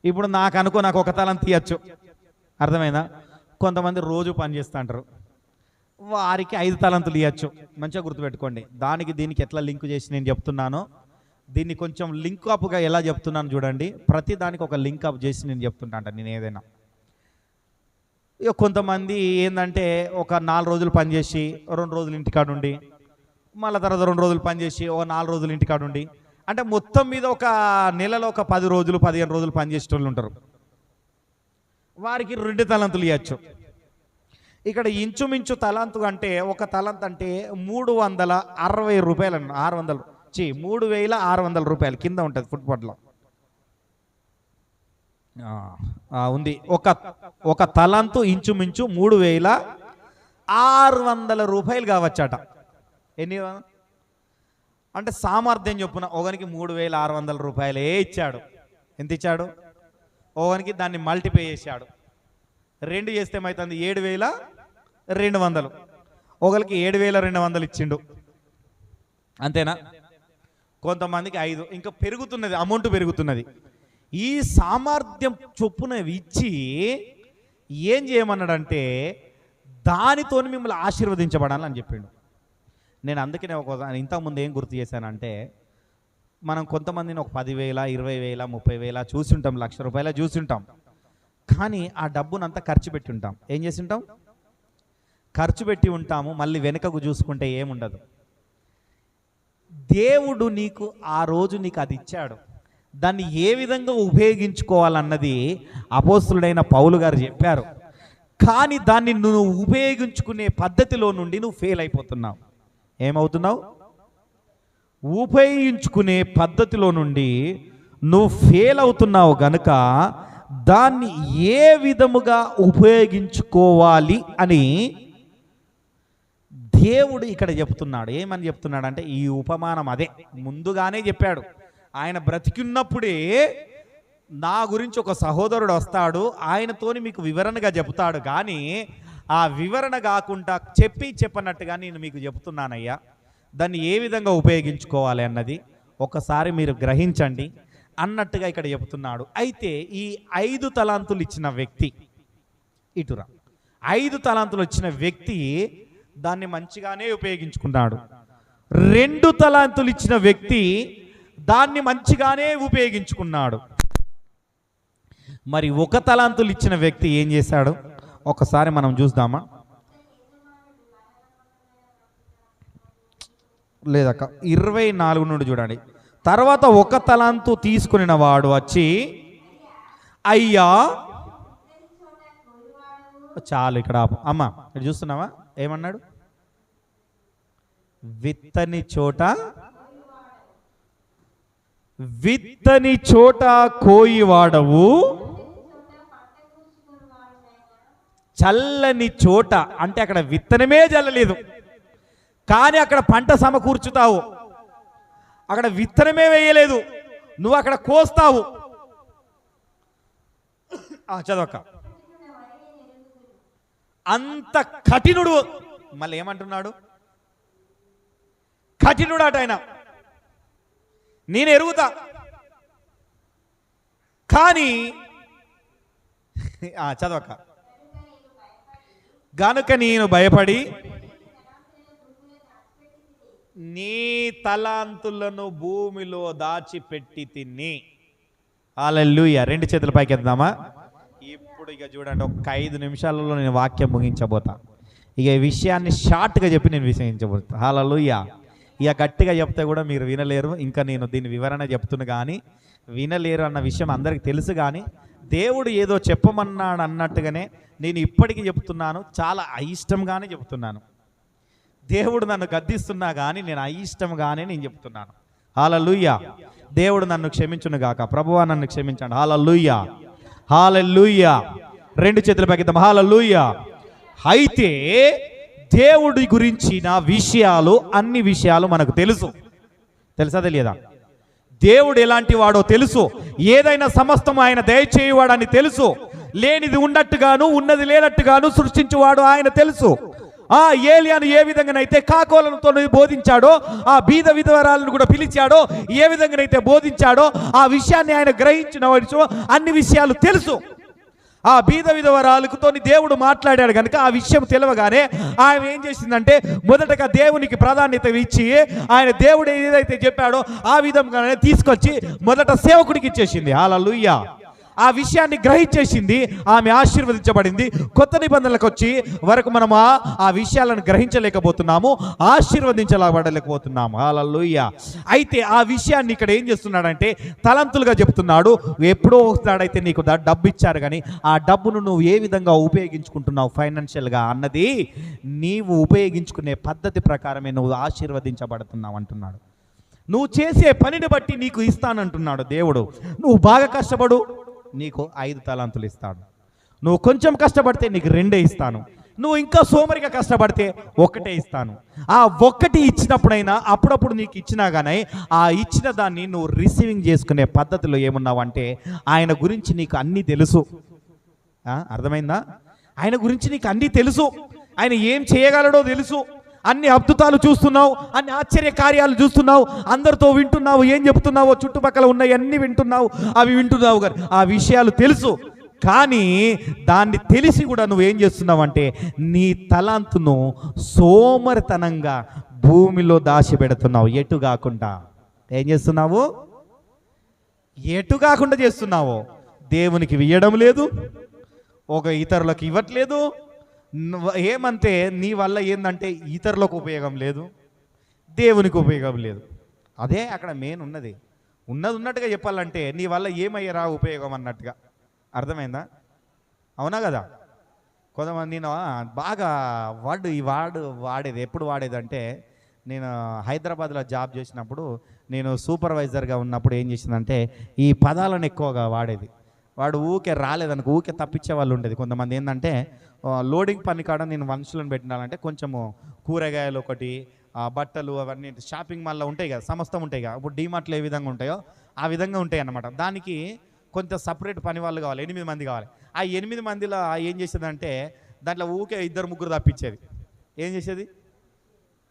ఇప్పుడు నాకు 1 తలం తీయచ్చు, అర్థమైందా? కొంతమంది రోజు పని చేస్తూ అంటారు, వారికి 5 తలంతులు ఇవ్వచ్చు. మంచిగా గుర్తుపెట్టుకోండి. దానికి దీనికి ఎట్లా లింక్ చేసి నేను చెప్తున్నానో, దీన్ని కొంచెం లింక్ అప్గా ఎలా చెప్తున్నాను చూడండి. ప్రతి దానికి ఒక లింక్ అప్ చేసి నేను చెప్తుంటా అంట. నేను ఏదైనా ఇక కొంతమంది ఏంటంటే ఒక 4 రోజులు పనిచేసి 2 రోజులు ఇంటికాడ ఉండి, మళ్ళీ తర్వాత 2 రోజులు పనిచేసి 4 రోజులు ఇంటికాడ ఉండి, అంటే మొత్తం మీద ఒక నెలలో ఒక 10 రోజులు 15 రోజులు పనిచేసే వాళ్ళు ఉంటారు. వారికి 2 తలంతులు ఇవ్వచ్చు. ఇక్కడ ఇంచుమించు తలంతు అంటే, ఒక తలంత్ అంటే 360 రూపాయలు, 3600 రూపాయలు కింద ఉంటుంది ఫుట్పాత్లో ఉంది. ఒక తలంతు ఇంచుమించు 3600 రూపాయలు కావచ్చట. ఎన్ని అంటే సామర్థ్యం చొప్పున ఒకనికి 3600 రూపాయలే ఇచ్చాడు. ఎంత ఇచ్చాడు? ఒకనికి దాన్ని మల్టిప్లై చేశాడు. 2 చేస్తే ఏమవుతుంది? 7200. ఒకరికి 7200 ఇచ్చిండు, అంతేనా? కొంతమందికి 5. ఇంకా పెరుగుతున్నది, అమౌంట్ పెరుగుతున్నది. ఈ సామర్థ్యం చొప్పున ఇచ్చి ఏం చేయమన్నాడంటే దానితో మిమ్మల్ని ఆశీర్వదించబడాలని చెప్పిండు. నేను అందుకనే ఇంతకుముందు ఏం గుర్తు చేశానంటే, మనం కొంతమందిని ఒక 10,000, 20,000, 30,000 చూసింటాం, 1,00,000 రూపాయల చూసింటాం. కానీ ఆ డబ్బునంతా ఖర్చు పెట్టి ఉంటాం. ఏం చేసి ఉంటాం? ఖర్చు పెట్టి ఉంటాము. మళ్ళీ వెనుకకు చూసుకుంటే ఏముండదు. దేవుడు నీకు ఆ రోజు నీకు అది ఇచ్చాడు, దాన్ని ఏ విధంగా ఉపయోగించుకోవాలన్నది అపోస్తులుడైన పౌలు గారు చెప్పారు. కానీ దాన్ని నువ్వు ఉపయోగించుకునే పద్ధతిలో నుండి నువ్వు ఫెయిల్ అయిపోతున్నావు. ఏమవుతున్నావు? ఉపయోగించుకునే పద్ధతిలో నుండి నువ్వు ఫెయిల్ అవుతున్నావు. గనుక దాన్ని ఏ విధముగా ఉపయోగించుకోవాలి అని దేవుడు ఇక్కడ చెప్తున్నాడు. ఏమని చెప్తున్నాడు అంటే, ఈ ఉపమానం అదే ముందుగానే చెప్పాడు. ఆయన బ్రతికున్నప్పుడే నా గురించి ఒక సహోదరుడు వస్తాడు, ఆయనతోని మీకు వివరణగా చెప్తాడు. కానీ ఆ వివరణ కాకుండా చెప్పనట్టుగా నేను మీకు చెప్తున్నానయ్యా, దాన్ని ఏ విధంగా ఉపయోగించుకోవాలి అన్నది ఒకసారి మీరు గ్రహించండి అన్నట్టుగా ఇక్కడ చెప్తున్నాడు. అయితే ఈ 5 తలాంతులు ఇచ్చిన వ్యక్తి, ఇటురా, 5 తలాంతులు ఇచ్చిన వ్యక్తి దాన్ని మంచిగానే ఉపయోగించుకున్నాడు. 2 తలాంతులు ఇచ్చిన వ్యక్తి దాన్ని మంచిగానే ఉపయోగించుకున్నాడు. మరి 1 తలాంతులు ఇచ్చిన వ్యక్తి ఏం చేశాడు? ఒకసారి మనం చూద్దామా? లేదక్క 24 నుండి చూడండి. తర్వాత 1 తలాంతు తీసుకుని వాడు వచ్చి, అయ్యా, చాలు ఇక్కడ అమ్మ, ఇక్కడ చూస్తున్నావా ఏమన్నాడు? విత్తని చోట కోయివాడవు, చల్లని చోట అంటే అక్కడ విత్తనమే జల్లలేదు, కానీ అక్కడ పంట సమకూర్చుతావు. అక్కడ విత్తనమే వేయలేదు, నువ్వు అక్కడ కోస్తావు. చదవక అంత కఠినుడు. మళ్ళీ ఏమంటున్నాడు? కఠినుడు అట ఆయన. నేను ఎరుగుతా, కానీ చదవక గనుక నేను భయపడి నీ తలాంతులను భూమిలో దాచిపెట్టి తిని. హల్లెలూయా. 2 చేతుల పైకి ఎద్దామా? ఇప్పుడు ఇక చూడండి, ఒక 5 నిమిషాలలో నేను వాక్యం ముగించబోతా. ఇక ఈ విషయాన్ని షార్ట్గా చెప్పి నేను విషయించబోతా. హల్లెలూయా. ఇక గట్టిగా చెప్తే కూడా మీరు వినలేరు. ఇంకా నేను దీని వివరణ చెప్తున్నా కానీ వినలేరు అన్న విషయం అందరికీ తెలుసు. కానీ దేవుడు ఏదో చెప్పమన్నాడు అన్నట్టుగానే నేను ఇప్పటికీ చెప్తున్నాను, చాలా అయిష్టంగానే చెప్తున్నాను. దేవుడు నన్ను గద్దిస్తున్నా కానీ నేను అయిష్టంగానే నేను చెప్తున్నాను. హల్లెలూయా. దేవుడు నన్ను క్షమించును గాక. ప్రభువా నన్ను క్షమించండి. హల్లెలూయా, హల్లెలూయా. రెండు చేతుల పైకిద్దాం. హల్లెలూయా. అయితే దేవుడి గురించిన విషయాలు, అన్ని విషయాలు మనకు తెలుసు. తెలుసా తెలియదా? దేవుడు ఎలాంటి వాడో తెలుసు. ఏదైనా సమస్తం ఆయన దయచేయువాడని తెలుసు. లేనిది ఉన్నట్టుగాను ఉన్నది లేనట్టుగాను సృష్టించువాడు ఆయన తెలుసు. ఆ ఏలియాను ఏ విధంగానైతే కాకోలతో బోధించాడో, ఆ బీద విధవరాలను కూడా పిలిచాడో, ఏ విధంగానైతే బోధించాడో ఆ విషయాన్ని ఆయన గ్రహించిన అన్ని విషయాలు తెలుసు. ఆ బీద విధవరాలతో దేవుడు మాట్లాడాడు కనుక ఆ విషయం తెలవగానే ఆయన ఏం చేసిందంటే మొదటగా దేవునికి ప్రాధాన్యత ఇచ్చి ఆయన దేవుడు ఏదైతే చెప్పాడో ఆ విధంగానే తీసుకొచ్చి మొదట సేవకుడికి ఇచ్చేసింది. హల్లెలూయా. ఆ విషయాన్ని గ్రహించేసింది. ఆమె ఆశీర్వదించబడింది. కొత్త నిబంధనలకు వచ్చి వరకు మనం ఆ విషయాలను గ్రహించలేకపోతున్నాము, ఆశీర్వదించలేకపోతున్నాము. హల్లెలూయా. అయితే ఆ విషయాన్ని ఇక్కడ ఏం చేస్తున్నాడంటే తలంతులుగా చెప్తున్నాడు. ఎప్పుడో ఒకసాడైతే నీకు డబ్బు ఇచ్చారు, కానీ ఆ డబ్బును నువ్వు ఏ విధంగా ఉపయోగించుకుంటున్నావు ఫైనాన్షియల్గా అన్నది నీవు ఉపయోగించుకునే పద్ధతి ప్రకారమే నువ్వు ఆశీర్వదించబడుతున్నావు అంటున్నాడు. నువ్వు చేసే పనిని బట్టి నీకు ఇస్తానంటున్నాడు దేవుడు. నువ్వు బాగా కష్టపడు, నీకు 5 తలాంతులు ఇస్తాడు. నువ్వు కొంచెం కష్టపడితే నీకు 2 ఇస్తాను. నువ్వు ఇంకా సోమరిగా కష్టపడితే 1 ఇస్తాను. ఆ 1 ఇచ్చినప్పుడైనా అప్పుడప్పుడు నీకు ఇచ్చినా కానీ ఆ ఇచ్చిన దాన్ని నువ్వు రిసీవింగ్ చేసుకునే పద్ధతిలో ఏమున్నావంటే ఆయన గురించి నీకు అన్నీ తెలుసు. అర్థమైందా? ఆయన గురించి నీకు అన్నీ తెలుసు. ఆయన ఏం చేయగలడో తెలుసు. అన్ని అద్భుతాలు చూస్తున్నావు, అన్ని ఆశ్చర్య కార్యాలు చూస్తున్నావు, అందరితో వింటున్నావు, ఏం చెప్తున్నావో చుట్టుపక్కల ఉన్నాయి అన్ని వింటున్నావు, అవి వింటున్నావు. కానీ ఆ విషయాలు తెలుసు. కానీ దాన్ని తెలిసి కూడా నువ్వేం చేస్తున్నావు అంటే నీ తలాంతును సోమరితనంగా భూమిలో దాచిపెడుతున్నావు. ఎటు కాకుండా ఏం చేస్తున్నావు? ఎటు కాకుండా చేస్తున్నావు. దేవునికి ఇవ్వడం లేదు, ఒక ఇతరులకు ఇవ్వట్లేదు. ఏమంటే నీ వల్ల ఏంటంటే ఇతరులకు ఉపయోగం లేదు, దేవునికి ఉపయోగం లేదు. అదే అక్కడ మెయిన్ ఉన్నది. ఉన్నట్టుగా చెప్పాలంటే నీ వల్ల ఏమయ్యారా ఉపయోగం అన్నట్టుగా. అర్థమైందా? అవునా కదా? కొంతమంది నేను బాగా వాడేది ఎప్పుడు వాడేదంటే, నేను హైదరాబాద్లో జాబ్ చేసినప్పుడు నేను సూపర్వైజర్గా ఉన్నప్పుడు ఏం చేసిందంటే ఈ పదాలను ఎక్కువగా వాడేది. వాడు ఊకే రాలేదనుకో ఊకే తప్పించే వాళ్ళు ఉండేది. కొంతమంది ఏంటంటే లోడింగ్ పని కాడ నేను మనుషులను పెట్టినాలంటే కొంచెము కూరగాయలు ఒకటి, బట్టలు అవన్నీ షాపింగ్ మాల్లో ఉంటాయి కదా, సమస్తం ఉంటాయి కదా. ఇప్పుడు డీమార్ట్లో ఏ విధంగా ఉంటాయో ఆ విధంగా ఉంటాయి అన్నమాట. దానికి కొంత సపరేట్ పని వాళ్ళు కావాలి, 8 మంది కావాలి. ఆ 8 మందిలో ఏం చేసేదంటే దాంట్లో ఊకే 2-3 తప్పించేది. ఏం చేసేది?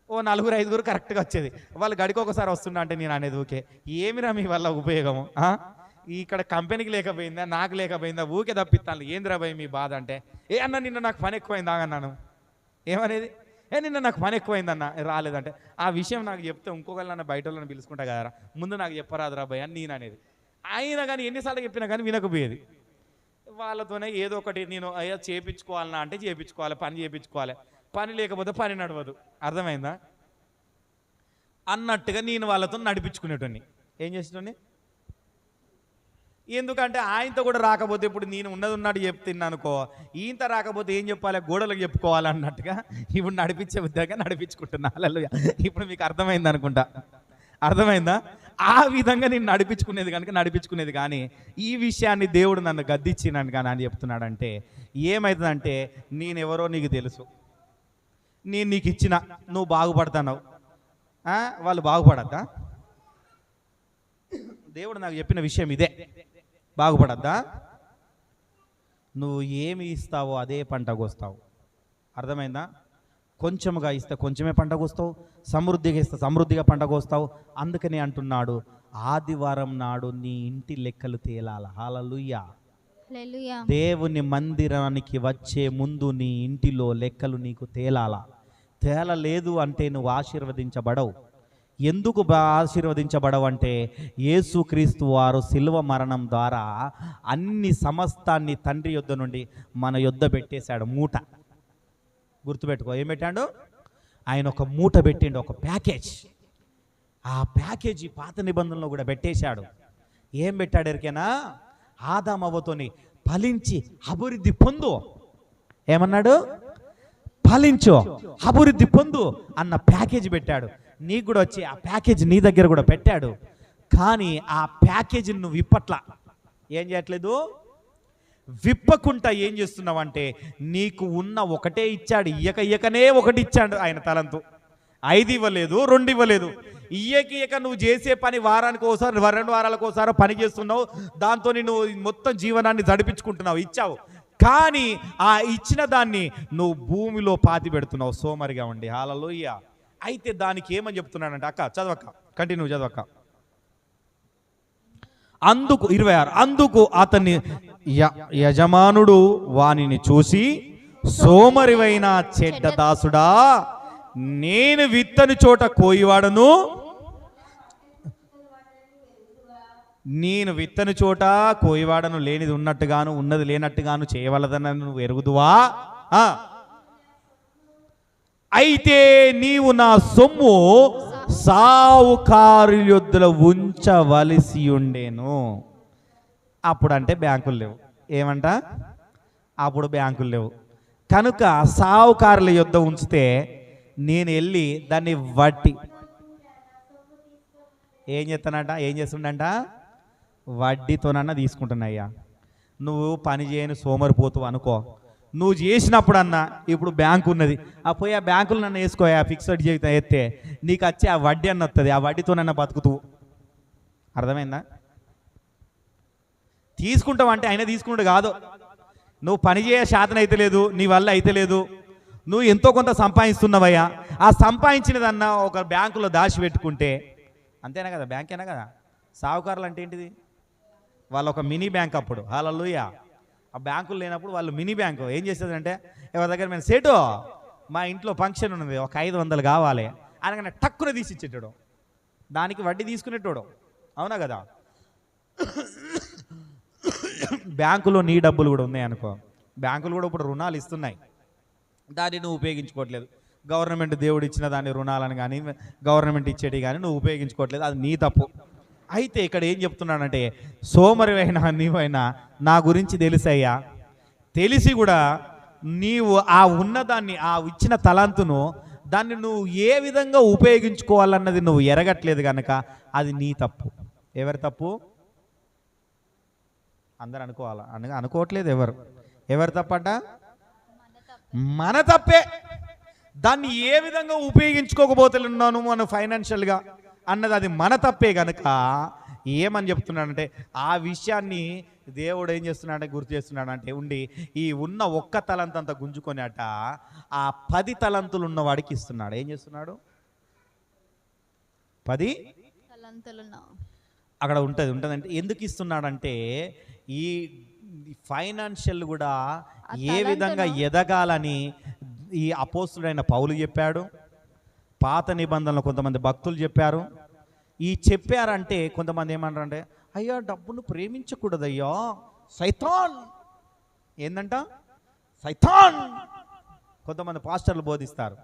ఓ 4-5 కరెక్ట్గా వచ్చేది. వాళ్ళు గడికి ఒకసారి వస్తుండ అంటే నేను అనేది ఊకే ఏమిరా మీ వల్ల ఉపయోగము? ఇక్కడ కంపెనీకి లేకపోయిందా, నాకు లేకపోయిందా, ఊకే తప్పిస్తాను. ఏందిరా భయ్ మీ బాధ అంటే, అన్న నిన్న నాకు పని ఎక్కువైందా అన్నాను. ఏమనేది? నిన్న నాకు పని ఎక్కువైందన్న, రాలేదంటే ఆ విషయం నాకు చెప్తే ఇంకొకళ్ళు నన్ను బయట వాళ్ళని పిలుచుకుంటా కదరా, ముందు నాకు చెప్పరాదురా భయ్ అని నేను అనేది. అయినా కానీ ఎన్నిసార్లు చెప్పినా కానీ వినకపోయేది. వాళ్ళతోనే ఏదో ఒకటి నేను చేయించుకోవాలన్నా అంటే చేయించుకోవాలి, పని చేయించుకోవాలి, పని లేకపోతే పని నడవదు. అర్థమైందా? అన్నట్టుగా నేను వాళ్ళతో నడిపించుకునేటోని. ఏం చేసేటోని? ఎందుకంటే ఆయనతో కూడా రాకపోతే ఇప్పుడు నేను ఉన్నట్టు చెప్తున్నా అనుకో, ఈయంత రాకపోతే ఏం చెప్పాలి, గోడలకు చెప్పుకోవాలన్నట్టుగా ఇప్పుడు నడిపించే ఉద్యోగం నడిపించుకుంటున్నా. హల్లెలూయా. ఇప్పుడు మీకు అర్థమైంది అనుకుంటా. అర్థమైందా? ఆ విధంగా నేను నడిపించుకునేది కానీ ఈ విషయాన్ని దేవుడు నన్ను గద్దించినాను కానీ అని చెప్తున్నాడంటే ఏమవుతుందంటే నేనెవరో నీకు తెలుసు, నేను నీకు ఇచ్చిన నువ్వు బాగుపడతావు, వాళ్ళు బాగుపడద్దా? దేవుడు నాకు చెప్పిన విషయం ఇదే. బాగుపడద్దా? నువ్వు ఏమి ఇస్తావో అదే పంట కోస్తావు. అర్థమైందా? కొంచెముగా ఇస్తే కొంచెమే పంట కోస్తావు, సమృద్ధిగా ఇస్తే సమృద్ధిగా పంట కోస్తావు. అందుకని అంటున్నాడు ఆదివారం నాడు నీ ఇంటి లెక్కలు తేలాల. హల్లెలూయా. దేవుని మందిరానికి వచ్చే ముందు నీ ఇంటిలో లెక్కలు నీకు తేలాల. తేలలేదు అంటే నువ్వు ఆశీర్వదించబడవు. ఎందుకు ఆశీర్వదించబడవంటే యేసుక్రీస్తు వారు శిలువ మరణం ద్వారా అన్ని సమస్తాన్ని తండ్రి యొద్ద నుండి మన యొద్ద పెట్టేశాడు. మూట గుర్తుపెట్టుకో. ఏం పెట్టాడు ఆయన? ఒక మూట పెట్టిండు, ఒక ప్యాకేజ్. ఆ ప్యాకేజీ పాత నిబంధనలో కూడా పెట్టేశాడు. ఏం పెట్టాడు ఎరికేనా? ఆదాము అవ్వతోని ఫలించి అభివృద్ధి పొందు. ఏమన్నాడు? ఫలించు అభివృద్ధి పొందు అన్న ప్యాకేజీ పెట్టాడు. నీకు కూడా వచ్చి ఆ ప్యాకేజ్ నీ దగ్గర కూడా పెట్టాడు. కానీ ఆ ప్యాకేజీని నువ్వు విప్పట్లా. ఏం చేయట్లేదు? విప్పకుండా ఏం చేస్తున్నావంటే నీకు ఉన్న ఒకటే ఇచ్చాడు. ఇయ్యకనే ఒకటి ఇచ్చాడు ఆయన తలంతు. 5 ఇవ్వలేదు, 2 ఇవ్వలేదు. ఇయ్యక నువ్వు చేసే పని వారానికి ఒకసారి 2 వారాలకు ఒకసారి పని చేస్తున్నావు. దాంతో నువ్వు మొత్తం జీవనాన్ని జడిపించుకుంటున్నావు. ఇచ్చావు, కానీ ఆ ఇచ్చిన దాన్ని నువ్వు భూమిలో పాతి పెడుతున్నావు సోమరిగా ఉండి. హల్లెలూయా. అయితే దానికి ఏమని చెప్తున్నాడంటే, అక్క చదవక్క, కంటిన్యూ చదవక్క. అందుకు 26, అందుకు అతని యజమానుడు వానిని చూసి, సోమరివైన చెడ్డ దాసుడా, నేను విత్తని చోట కోయివాడను, నేను విత్తని చోట కోయివాడను, లేనిది ఉన్నట్టుగాను ఉన్నది లేనట్టుగాను చేయవలదని నువ్వు ఎరుగుదువా? అయితే నీవు నా సొమ్ము సావుకారుల యొద్దలో ఉంచవలసి ఉండేను. అప్పుడు అంటే బ్యాంకులు లేవు. ఏమంట? అప్పుడు బ్యాంకులు లేవు కనుక సావుకారుల యొద్ద ఉంచితే నేను వెళ్ళి దాన్ని వడ్డీ ఏం చేస్తుండంట? వడ్డీతోనన్నా తీసుకుంటున్నాయ్యా. నువ్వు పని చేయని సోమరిపోతు అనుకో, నువ్వు చేసినప్పుడన్నా ఇప్పుడు బ్యాంకు ఉన్నది, ఆ పోయి ఆ బ్యాంకులు నన్ను వేసుకోయా, ఫిక్స్డ్ జీవితం ఎత్తే నీకు వచ్చి ఆ వడ్డీ అన్న వస్తుంది. ఆ వడ్డీతోనన్నా బతుకుతూ. అర్థమైందా? తీసుకుంటావు అంటే ఆయన తీసుకుంటాడు కాదు. నువ్వు పని చేయ శాతం అయితే లేదు, నీ వల్ల అయితే లేదు, నువ్వు ఎంతో కొంత సంపాదిస్తున్నావయ్యా, ఆ సంపాదించినదన్నా ఒక బ్యాంకులో దాచి పెట్టుకుంటే అంతేనా కదా? బ్యాంకేనా కదా? సావుకారులు అంటే ఏంటిది? వాళ్ళు ఒక మినీ బ్యాంక్. అప్పుడు హల్లెలూయా. ఆ బ్యాంకులు లేనప్పుడు వాళ్ళు మినీ బ్యాంకు ఏం చేసేదంటే, ఎవరి దగ్గర మేము సేటు మా ఇంట్లో ఫంక్షన్ ఉన్నది, ఒక 500 కావాలి అనగానే టక్కున తీసి ఇచ్చేటాడు. దానికి వడ్డీ తీసుకునేటోడు. అవునా కదా? బ్యాంకులో నీ డబ్బులు కూడా ఉన్నాయి అనుకో, బ్యాంకులు కూడా ఇప్పుడు రుణాలు ఇస్తున్నాయి, దాన్ని నువ్వు ఉపయోగించుకోవట్లేదు. గవర్నమెంట్ దేవుడు ఇచ్చిన దాన్ని రుణాలను కానీ గవర్నమెంట్ ఇచ్చేటి కానీ నువ్వు ఉపయోగించుకోవట్లేదు, అది నీ తప్పు. అయితే ఇక్కడ ఏం చెప్తున్నానంటే, సోమరివైనా నీవైనా నా గురించి తెలుసయ్యా, తెలిసి కూడా నీవు ఆ ఉన్నదాన్ని, ఆ ఇచ్చిన తలాంతును దాన్ని నువ్వు ఏ విధంగా ఉపయోగించుకోవాలన్నది నువ్వు ఎరగట్లేదు కనుక అది నీ తప్పు. ఎవరి తప్పు? అందరు అనుకోవాలా? అనుకోవట్లేదు. ఎవరు తప్పట? మన తప్పే. దాన్ని ఏ విధంగా ఉపయోగించుకోకపోతున్నాను మనం ఫైనాన్షియల్గా అన్నది అది మన తప్పే కనుక ఏమని చెప్తున్నాడంటే, ఆ విషయాన్ని దేవుడు ఏం చేస్తున్నాడంటే గుర్తు చేస్తున్నాడంటే, ఉండి ఈ ఉన్న ఒక్క తలంతంత గుంజుకొని అట ఆ 10 తలంతులు ఉన్నవాడికి ఇస్తున్నాడు. ఏం చేస్తున్నాడు? 10 తలంతులు అక్కడ ఉంటుందంటే ఎందుకు ఇస్తున్నాడంటే, ఈ ఫైనాన్షియల్ కూడా ఏ విధంగా ఎదగాలని ఈ అపోస్తుడైన పౌలు చెప్పాడు, పాత నిబంధనలు కొంతమంది భక్తులు చెప్పారు. ఈ చెప్పారంటే కొంతమంది ఏమంటారంటే, అయ్యా డబ్బును ప్రేమించకూడదయ్యా, సైతాన్. ఏందంట? సైతాన్. కొంతమంది పాస్టర్లు బోధిస్తారు.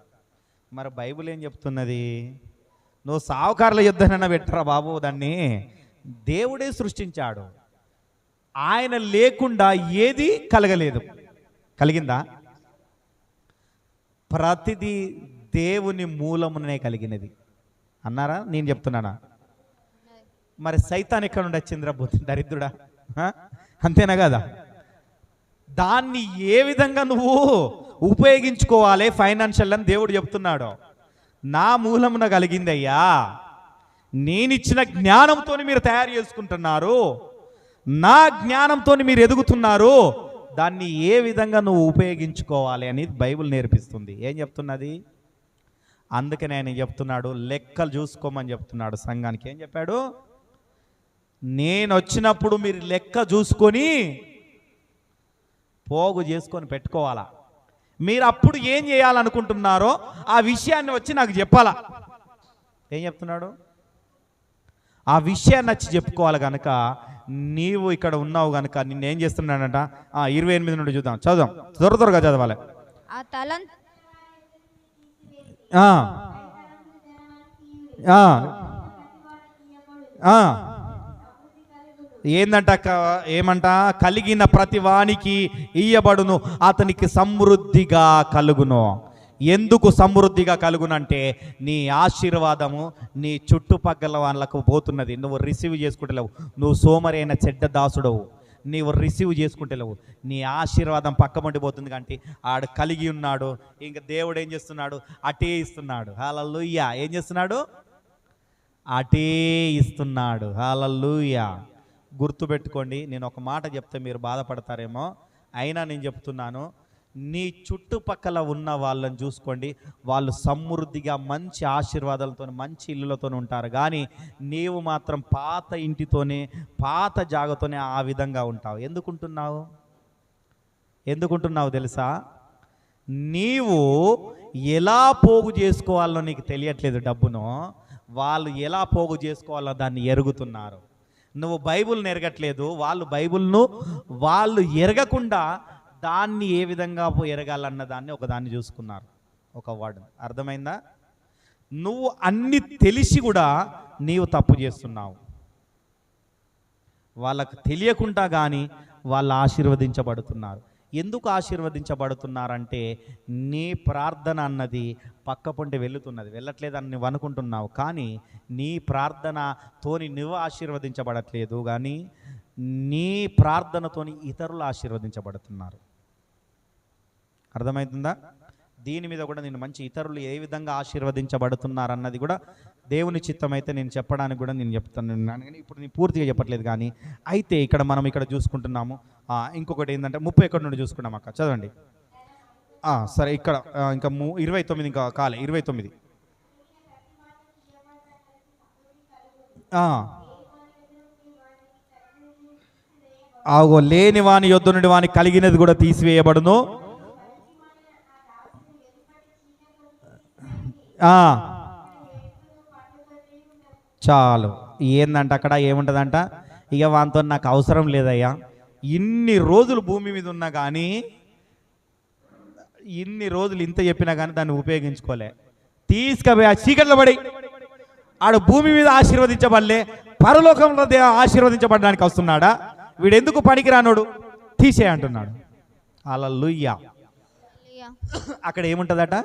మరి బైబిల్ ఏం చెప్తున్నది? నువ్వు సావుకారుల యుద్ధనైనా పెట్టరా బాబు, దాన్ని దేవుడే సృష్టించాడు. ఆయన లేకుండా ఏది కలగలేదు. కలిగిందా? ప్రతిదీ దేవుని మూలమునే కలిగినది అన్నారా? నేను చెప్తున్నానా? మరి సైతాన్ ఎక్కడ నుండి వచ్చిందిరా దరిద్రుడా? అంతేనా కదా? దాన్ని ఏ విధంగా నువ్వు ఉపయోగించుకోవాలి ఫైనాన్షియల్ అని దేవుడు చెప్తున్నాడు. నా మూలమున కలిగిందయ్యా, నేనిచ్చిన జ్ఞానంతో మీరు తయారు చేసుకుంటున్నారు, నా జ్ఞానంతో మీరు ఎదుగుతున్నారు, దాన్ని ఏ విధంగా నువ్వు ఉపయోగించుకోవాలి అని బైబిల్ నేర్పిస్తుంది. ఏం చెప్తున్నది? అందుకనే ఆయన చెప్తున్నాడు, లెక్కలు చూసుకోమని చెప్తున్నాడు సంఘానికి. ఏం చెప్పాడు? నేను వచ్చినప్పుడు మీరు లెక్క చూసుకొని పోగు చేసుకొని పెట్టుకోవాలా. మీరు అప్పుడు ఏం చేయాలనుకుంటున్నారో ఆ విషయాన్ని వచ్చి నాకు చెప్పాలా. ఏం చెప్తున్నాడు? ఆ విషయాన్ని వచ్చి చెప్పుకోవాలి. కనుక నీవు ఇక్కడ ఉన్నావు కనుక నిన్నేం చేస్తున్నాడంట? 28 నుండి చూద్దాం, చదుదాం, త్వరగా చదవాలి. ఏందంట? ఏమంట? కలిగిన ప్రతి వానికి ఇయ్యబడును, అతనికి సమృద్ధిగా కలుగును. ఎందుకు సమృద్ధిగా కలుగునంటే నీ ఆశీర్వాదము నీ చుట్టుపక్కల వాళ్ళకు పోతున్నది. నువ్వు రిసీవ్ చేసుకుంటలేవు. నువ్వు సోమరైన చెడ్డ దాసుడవు. నీవు రిసీవ్ చేసుకుంటలేవు. నీ ఆశీర్వాదం పక్కమంటి పోతుంది. అంటే ఆడు కలిగి ఉన్నాడు. ఇంకా దేవుడు ఏం చేస్తున్నాడు? అటే ఇస్తున్నాడు. హల్లెలూయా. ఏం చేస్తున్నాడు? అటే ఇస్తున్నాడు. హల్లెలూయా. గుర్తుపెట్టుకోండి. నేను ఒక మాట చెప్తే మీరు బాధపడతారేమో, అయినా నేను చెప్తున్నాను. నీ చుట్టుపక్కల ఉన్న వాళ్ళని చూసుకోండి. వాళ్ళు సమృద్ధిగా మంచి ఆశీర్వాదాలతో మంచి ఇల్లులతో ఉంటారు. కానీ నీవు మాత్రం పాత ఇంటితోనే పాత జాగతోనే ఆ విధంగా ఉంటావు. ఎందుకుంటున్నావు తెలుసా? నీవు ఎలా పోగు చేసుకోవాలో నీకు తెలియట్లేదు. డబ్బును వాళ్ళు ఎలా పోగు చేసుకోవాలో దాన్ని ఎరుగుతున్నారు. నువ్వు బైబిల్ని ఎరగట్లేదు. వాళ్ళు ఎరగకుండా దాన్ని ఏ విధంగా ఎరగాలన్న దాన్ని ఒకదాన్ని చూసుకున్నారు. ఒక వర్డ్ అర్థమైందా? నువ్వు అన్ని తెలిసి కూడా నీవు తప్పు చేస్తున్నావు. వాళ్ళకు తెలియకుండా కానీ వాళ్ళు ఆశీర్వదించబడుతున్నారు. ఎందుకు ఆశీర్వదించబడుతున్నారంటే నీ ప్రార్థన అన్నది పక్కపొంటి వెళ్ళట్లేదని నువ్వు అనుకుంటున్నావు. కానీ నీ ప్రార్థనతోని నువ్వు ఆశీర్వదించబడట్లేదు, కానీ నీ ప్రార్థనతోని ఇతరులు ఆశీర్వదించబడుతున్నారు. అర్థమవుతుందా? దీని మీద కూడా నేను మంచి ఇతరులు ఏ విధంగా ఆశీర్వదించబడుతున్నారు అన్నది కూడా దేవుని చిత్తం అయితే నేను చెప్పడానికి కూడా నేను చెప్తాను. ఇప్పుడు నేను పూర్తిగా చెప్పట్లేదు. కానీ అయితే మనం ఇక్కడ చూసుకుంటున్నాము. ఇంకొకటి ఏంటంటే 31 నుండి చూసుకున్నాం అక్క. చదవండి. సరే, ఇక్కడ ఇంకా 29 ఇంకా కాలే. 29 ఆగో లేని వాని యొద్ద నుండి వాని కలిగినది కూడా తీసివేయబడును. చాలు. ఏందంట అక్కడ ఏముంటుందంట? ఇక వానితో నాకు అవసరం లేదయ్యా, ఇన్ని రోజులు భూమి మీద ఉన్నా కానీ, ఇన్ని రోజులు ఇంత చెప్పినా కానీ దాన్ని ఉపయోగించుకోలే. తీసుకుపోయి ఆ చీకట్లో పడి ఆడు భూమి మీద ఆశీర్వదించబడలే, పరలోకంలో ఆశీర్వదించబడడానికి వస్తున్నాడా? వీడెందుకు పనికి రానోడు, తీసే అంటున్నాడు. హల్లెలూయా. అక్కడ ఏముంటుందట?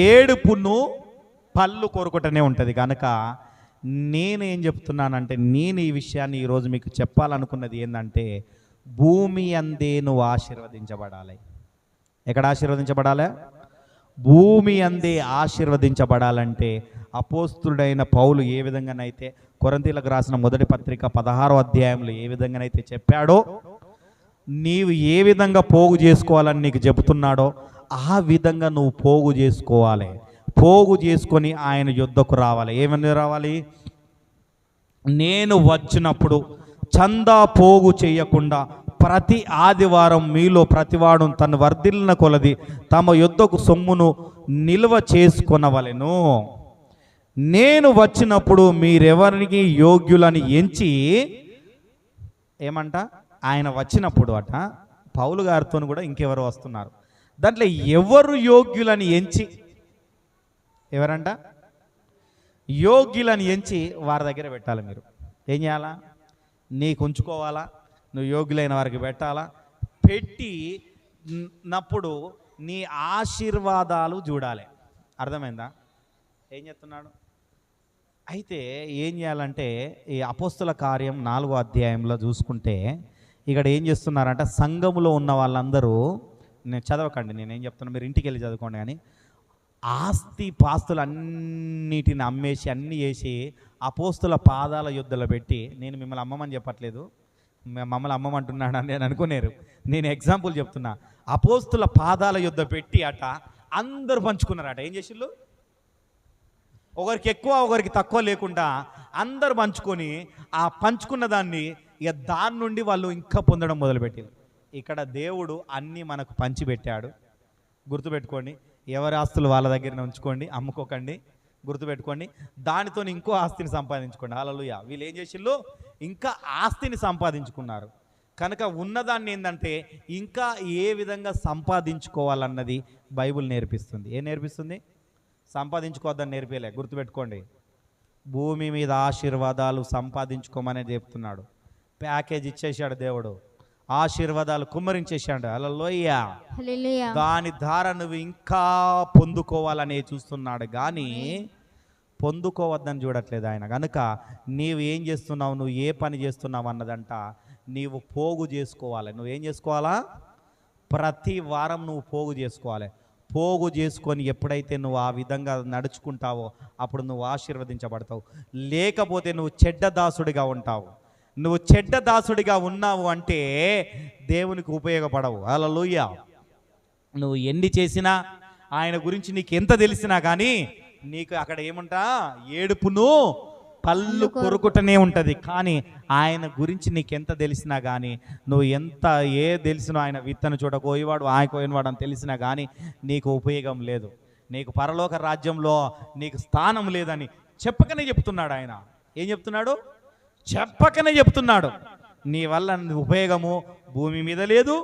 ఏడుపును పళ్ళు కొరుకుటనే ఉంటుంది. కనుక నేనేం చెప్తున్నానంటే, నేను ఈ విషయాన్ని ఈరోజు మీకు చెప్పాలనుకున్నది ఏంటంటే, భూమి అందే నువ్వు ఆశీర్వదించబడాలి. ఎక్కడ ఆశీర్వదించబడాలి? భూమి అందే ఆశీర్వదించబడాలంటే అపోస్తుడైన పౌలు ఏ విధంగానైతే కొరింథీయులకు రాసిన మొదటి పత్రిక 16వ అధ్యాయంలో ఏ విధంగానైతే చెప్పాడో, నీవు ఏ విధంగా పోగు చేసుకోవాలని నీకు చెబుతున్నాడో ఆ విధంగా నువ్వు పోగు చేసుకోవాలి. పోగు చేసుకొని ఆయన యుద్ధకు రావాలి. ఏమని రావాలి? నేను వచ్చినప్పుడు చందా పోగు చేయకుండా ప్రతి ఆదివారం మీలో ప్రతివాడు తను వర్ధిల్లిన కొలది తమ యుద్ధకు సొమ్మును నిల్వ చేసుకొనవలెను. నేను వచ్చినప్పుడు మీరెవరికి యోగ్యులని ఎంచి, ఏమంట? ఆయన వచ్చినప్పుడు అట పౌలు గారితో కూడా ఇంకెవరు వస్తున్నారు. దాంట్లో ఎవరు యోగ్యులని ఎంచి, ఎవరంట? యోగ్యులని ఎంచి వారి దగ్గర పెట్టాలి. మీరు ఏం చేయాలా? నీకు ఉంచుకోవాలా, నువ్వు యోగ్యులైన వారికి పెట్టాలా. పెట్టినప్పుడు నీ ఆశీర్వాదాలు చూడాలి. అర్థమైందా? ఏం చెప్తున్నాడు? అయితే ఏం చేయాలంటే, ఈ అపోస్తుల కార్యం 4వ అధ్యాయంలో చూసుకుంటే ఇక్కడ ఏం చేస్తున్నారంట, సంఘములో ఉన్న వాళ్ళందరూ, నేను చదవకండి, నేనేం చెప్తున్నా మీరు ఇంటికి వెళ్ళి చదువుకోండి. కానీ ఆస్తి పాస్తులు అన్నిటిని అమ్మేసి అన్నీ చేసి అపోస్తుల పాదాల యుద్ధలో పెట్టి, నేను మిమ్మల్ని అమ్మమని చెప్పట్లేదు, మమ్మల్ని అమ్మమంటున్నాడు అని నేను అనుకునేరు. నేను ఎగ్జాంపుల్ చెప్తున్నా. అపోస్తుల పాదాల యుద్ధ పెట్టి అట అందరూ పంచుకున్నారట. ఏం చేసిళ్ళు? ఒకరికి ఎక్కువ ఒకరికి తక్కువ లేకుండా అందరు పంచుకొని ఆ పంచుకున్న దాన్ని ఇక దాని నుండి వాళ్ళు ఇంకా పొందడం మొదలుపెట్టారు. ఇక్కడ దేవుడు అన్నీ మనకు పంచిపెట్టాడు. గుర్తుపెట్టుకోండి. ఎవరి ఆస్తులు వాళ్ళ దగ్గర ఉంచుకోండి, అమ్ముకోకండి. గుర్తుపెట్టుకోండి. దానితో ఇంకో ఆస్తిని సంపాదించుకోండి. హల్లెలూయా. వీళ్ళు ఏం చేసిళ్ళు? ఇంకా ఆస్తిని సంపాదించుకున్నారు. కనుక ఉన్నదాన్ని ఏంటంటే ఇంకా ఏ విధంగా సంపాదించుకోవాలన్నది బైబిల్ నేర్పిస్తుంది. ఏం నేర్పిస్తుంది? సంపాదించుకోవద్దని నేర్పేలే. గుర్తుపెట్టుకోండి. భూమి మీద ఆశీర్వాదాలు సంపాదించుకోమని చెప్తున్నాడు. ప్యాకేజ్ ఇచ్చేసాడు దేవుడు. ఆశీర్వాదాలు కుమ్మరించేశాడు. హల్లెలూయా. హల్లెలూయా. దాని ద్వారా నువ్వు ఇంకా పొందుకోవాలనే చూస్తున్నాడు కానీ పొందుకోవద్దని చూడట్లేదు ఆయన. కనుక నీవు ఏం చేస్తున్నావు, నువ్వు ఏ పని చేస్తున్నావు అన్నదంట నీవు పోగు చేసుకోవాలి. నువ్వేం చేసుకోవాలా? ప్రతి వారం నువ్వు పోగు చేసుకోవాలి. పోగు చేసుకొని ఎప్పుడైతే నువ్వు ఆ విధంగా నడుచుకుంటావో అప్పుడు నువ్వు ఆశీర్వదించబడతావు. లేకపోతే నువ్వు చెడ్డ దాసుడిగా ఉంటావు. నువ్వు చెడ్డ దాసుడిగా ఉన్నావు అంటే దేవునికి ఉపయోగపడవు. హల్లెలూయా. నువ్వు ఎన్ని చేసినా ఆయన గురించి నీకు ఎంత తెలిసినా కానీ నీకు అక్కడ ఏమంటా ఏడుపును పళ్ళు కొరుకుటనే ఉంటుంది. కానీ ఆయన గురించి నీకెంత తెలిసినా కానీ నువ్వు ఎంత తెలిసినా ఆయన విత్తను చూడ కోయివాడు ఆయన కోయినవాడు అని తెలిసినా కానీ నీకు ఉపయోగం లేదు. నీకు పరలోక రాజ్యంలో నీకు స్థానం లేదని చెప్పకనే చెప్తున్నాడు ఆయన. ఏం చెప్తున్నాడు? చెప్పకనే చెప్తున్నాడు. నీ వల్ల ఉపయోగము భూమి మీద లేదు,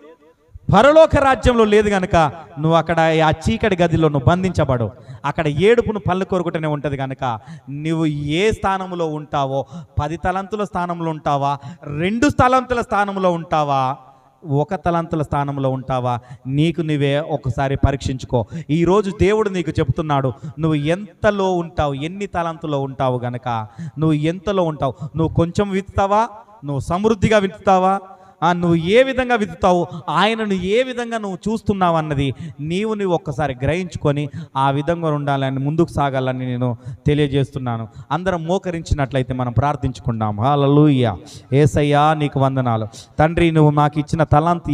పరలోక రాజ్యంలో లేదు. కనుక నువ్వు అక్కడ ఆ చీకటి గదిలో నువ్వు బంధించబడు. అక్కడ ఏడుపును పళ్ళు కొరుకుటనే ఉంటుంది. కనుక నువ్వు ఏ స్థానంలో ఉంటావో, 10 తలంతుల స్థానంలో ఉంటావా, 2 తలంతుల స్థానంలో ఉంటావా, 1 తలంతుల స్థానంలో ఉంటావా, నీకు నువ్వే ఒకసారి పరీక్షించుకో. ఈరోజు దేవుడు నీకు చెప్తున్నాడు, నువ్వు ఎంతలో ఉంటావు, ఎన్ని తలంతులో ఉంటావు. గనక నువ్వు ఎంతలో ఉంటావు, నువ్వు కొంచెం విత్తుతావా, నువ్వు సమృద్ధిగా విత్తుతావా, నువ్వు ఏ విధంగా విత్తుతావు, ఆయనను ఏ విధంగా నువ్వు చూస్తున్నావు అన్నది నువ్వు ఒక్కసారి గ్రహించుకొని ఆ విధంగా ఉండాలని ముందుకు సాగాలని నేను తెలియజేస్తున్నాను. అందరం మోకరించినట్లయితే మనం ప్రార్థించుకుందాం. హల్లెలూయా. యేసయ్యా నీకు వందనాలు తండ్రి. నువ్వు మాకు ఇచ్చిన తలాంతు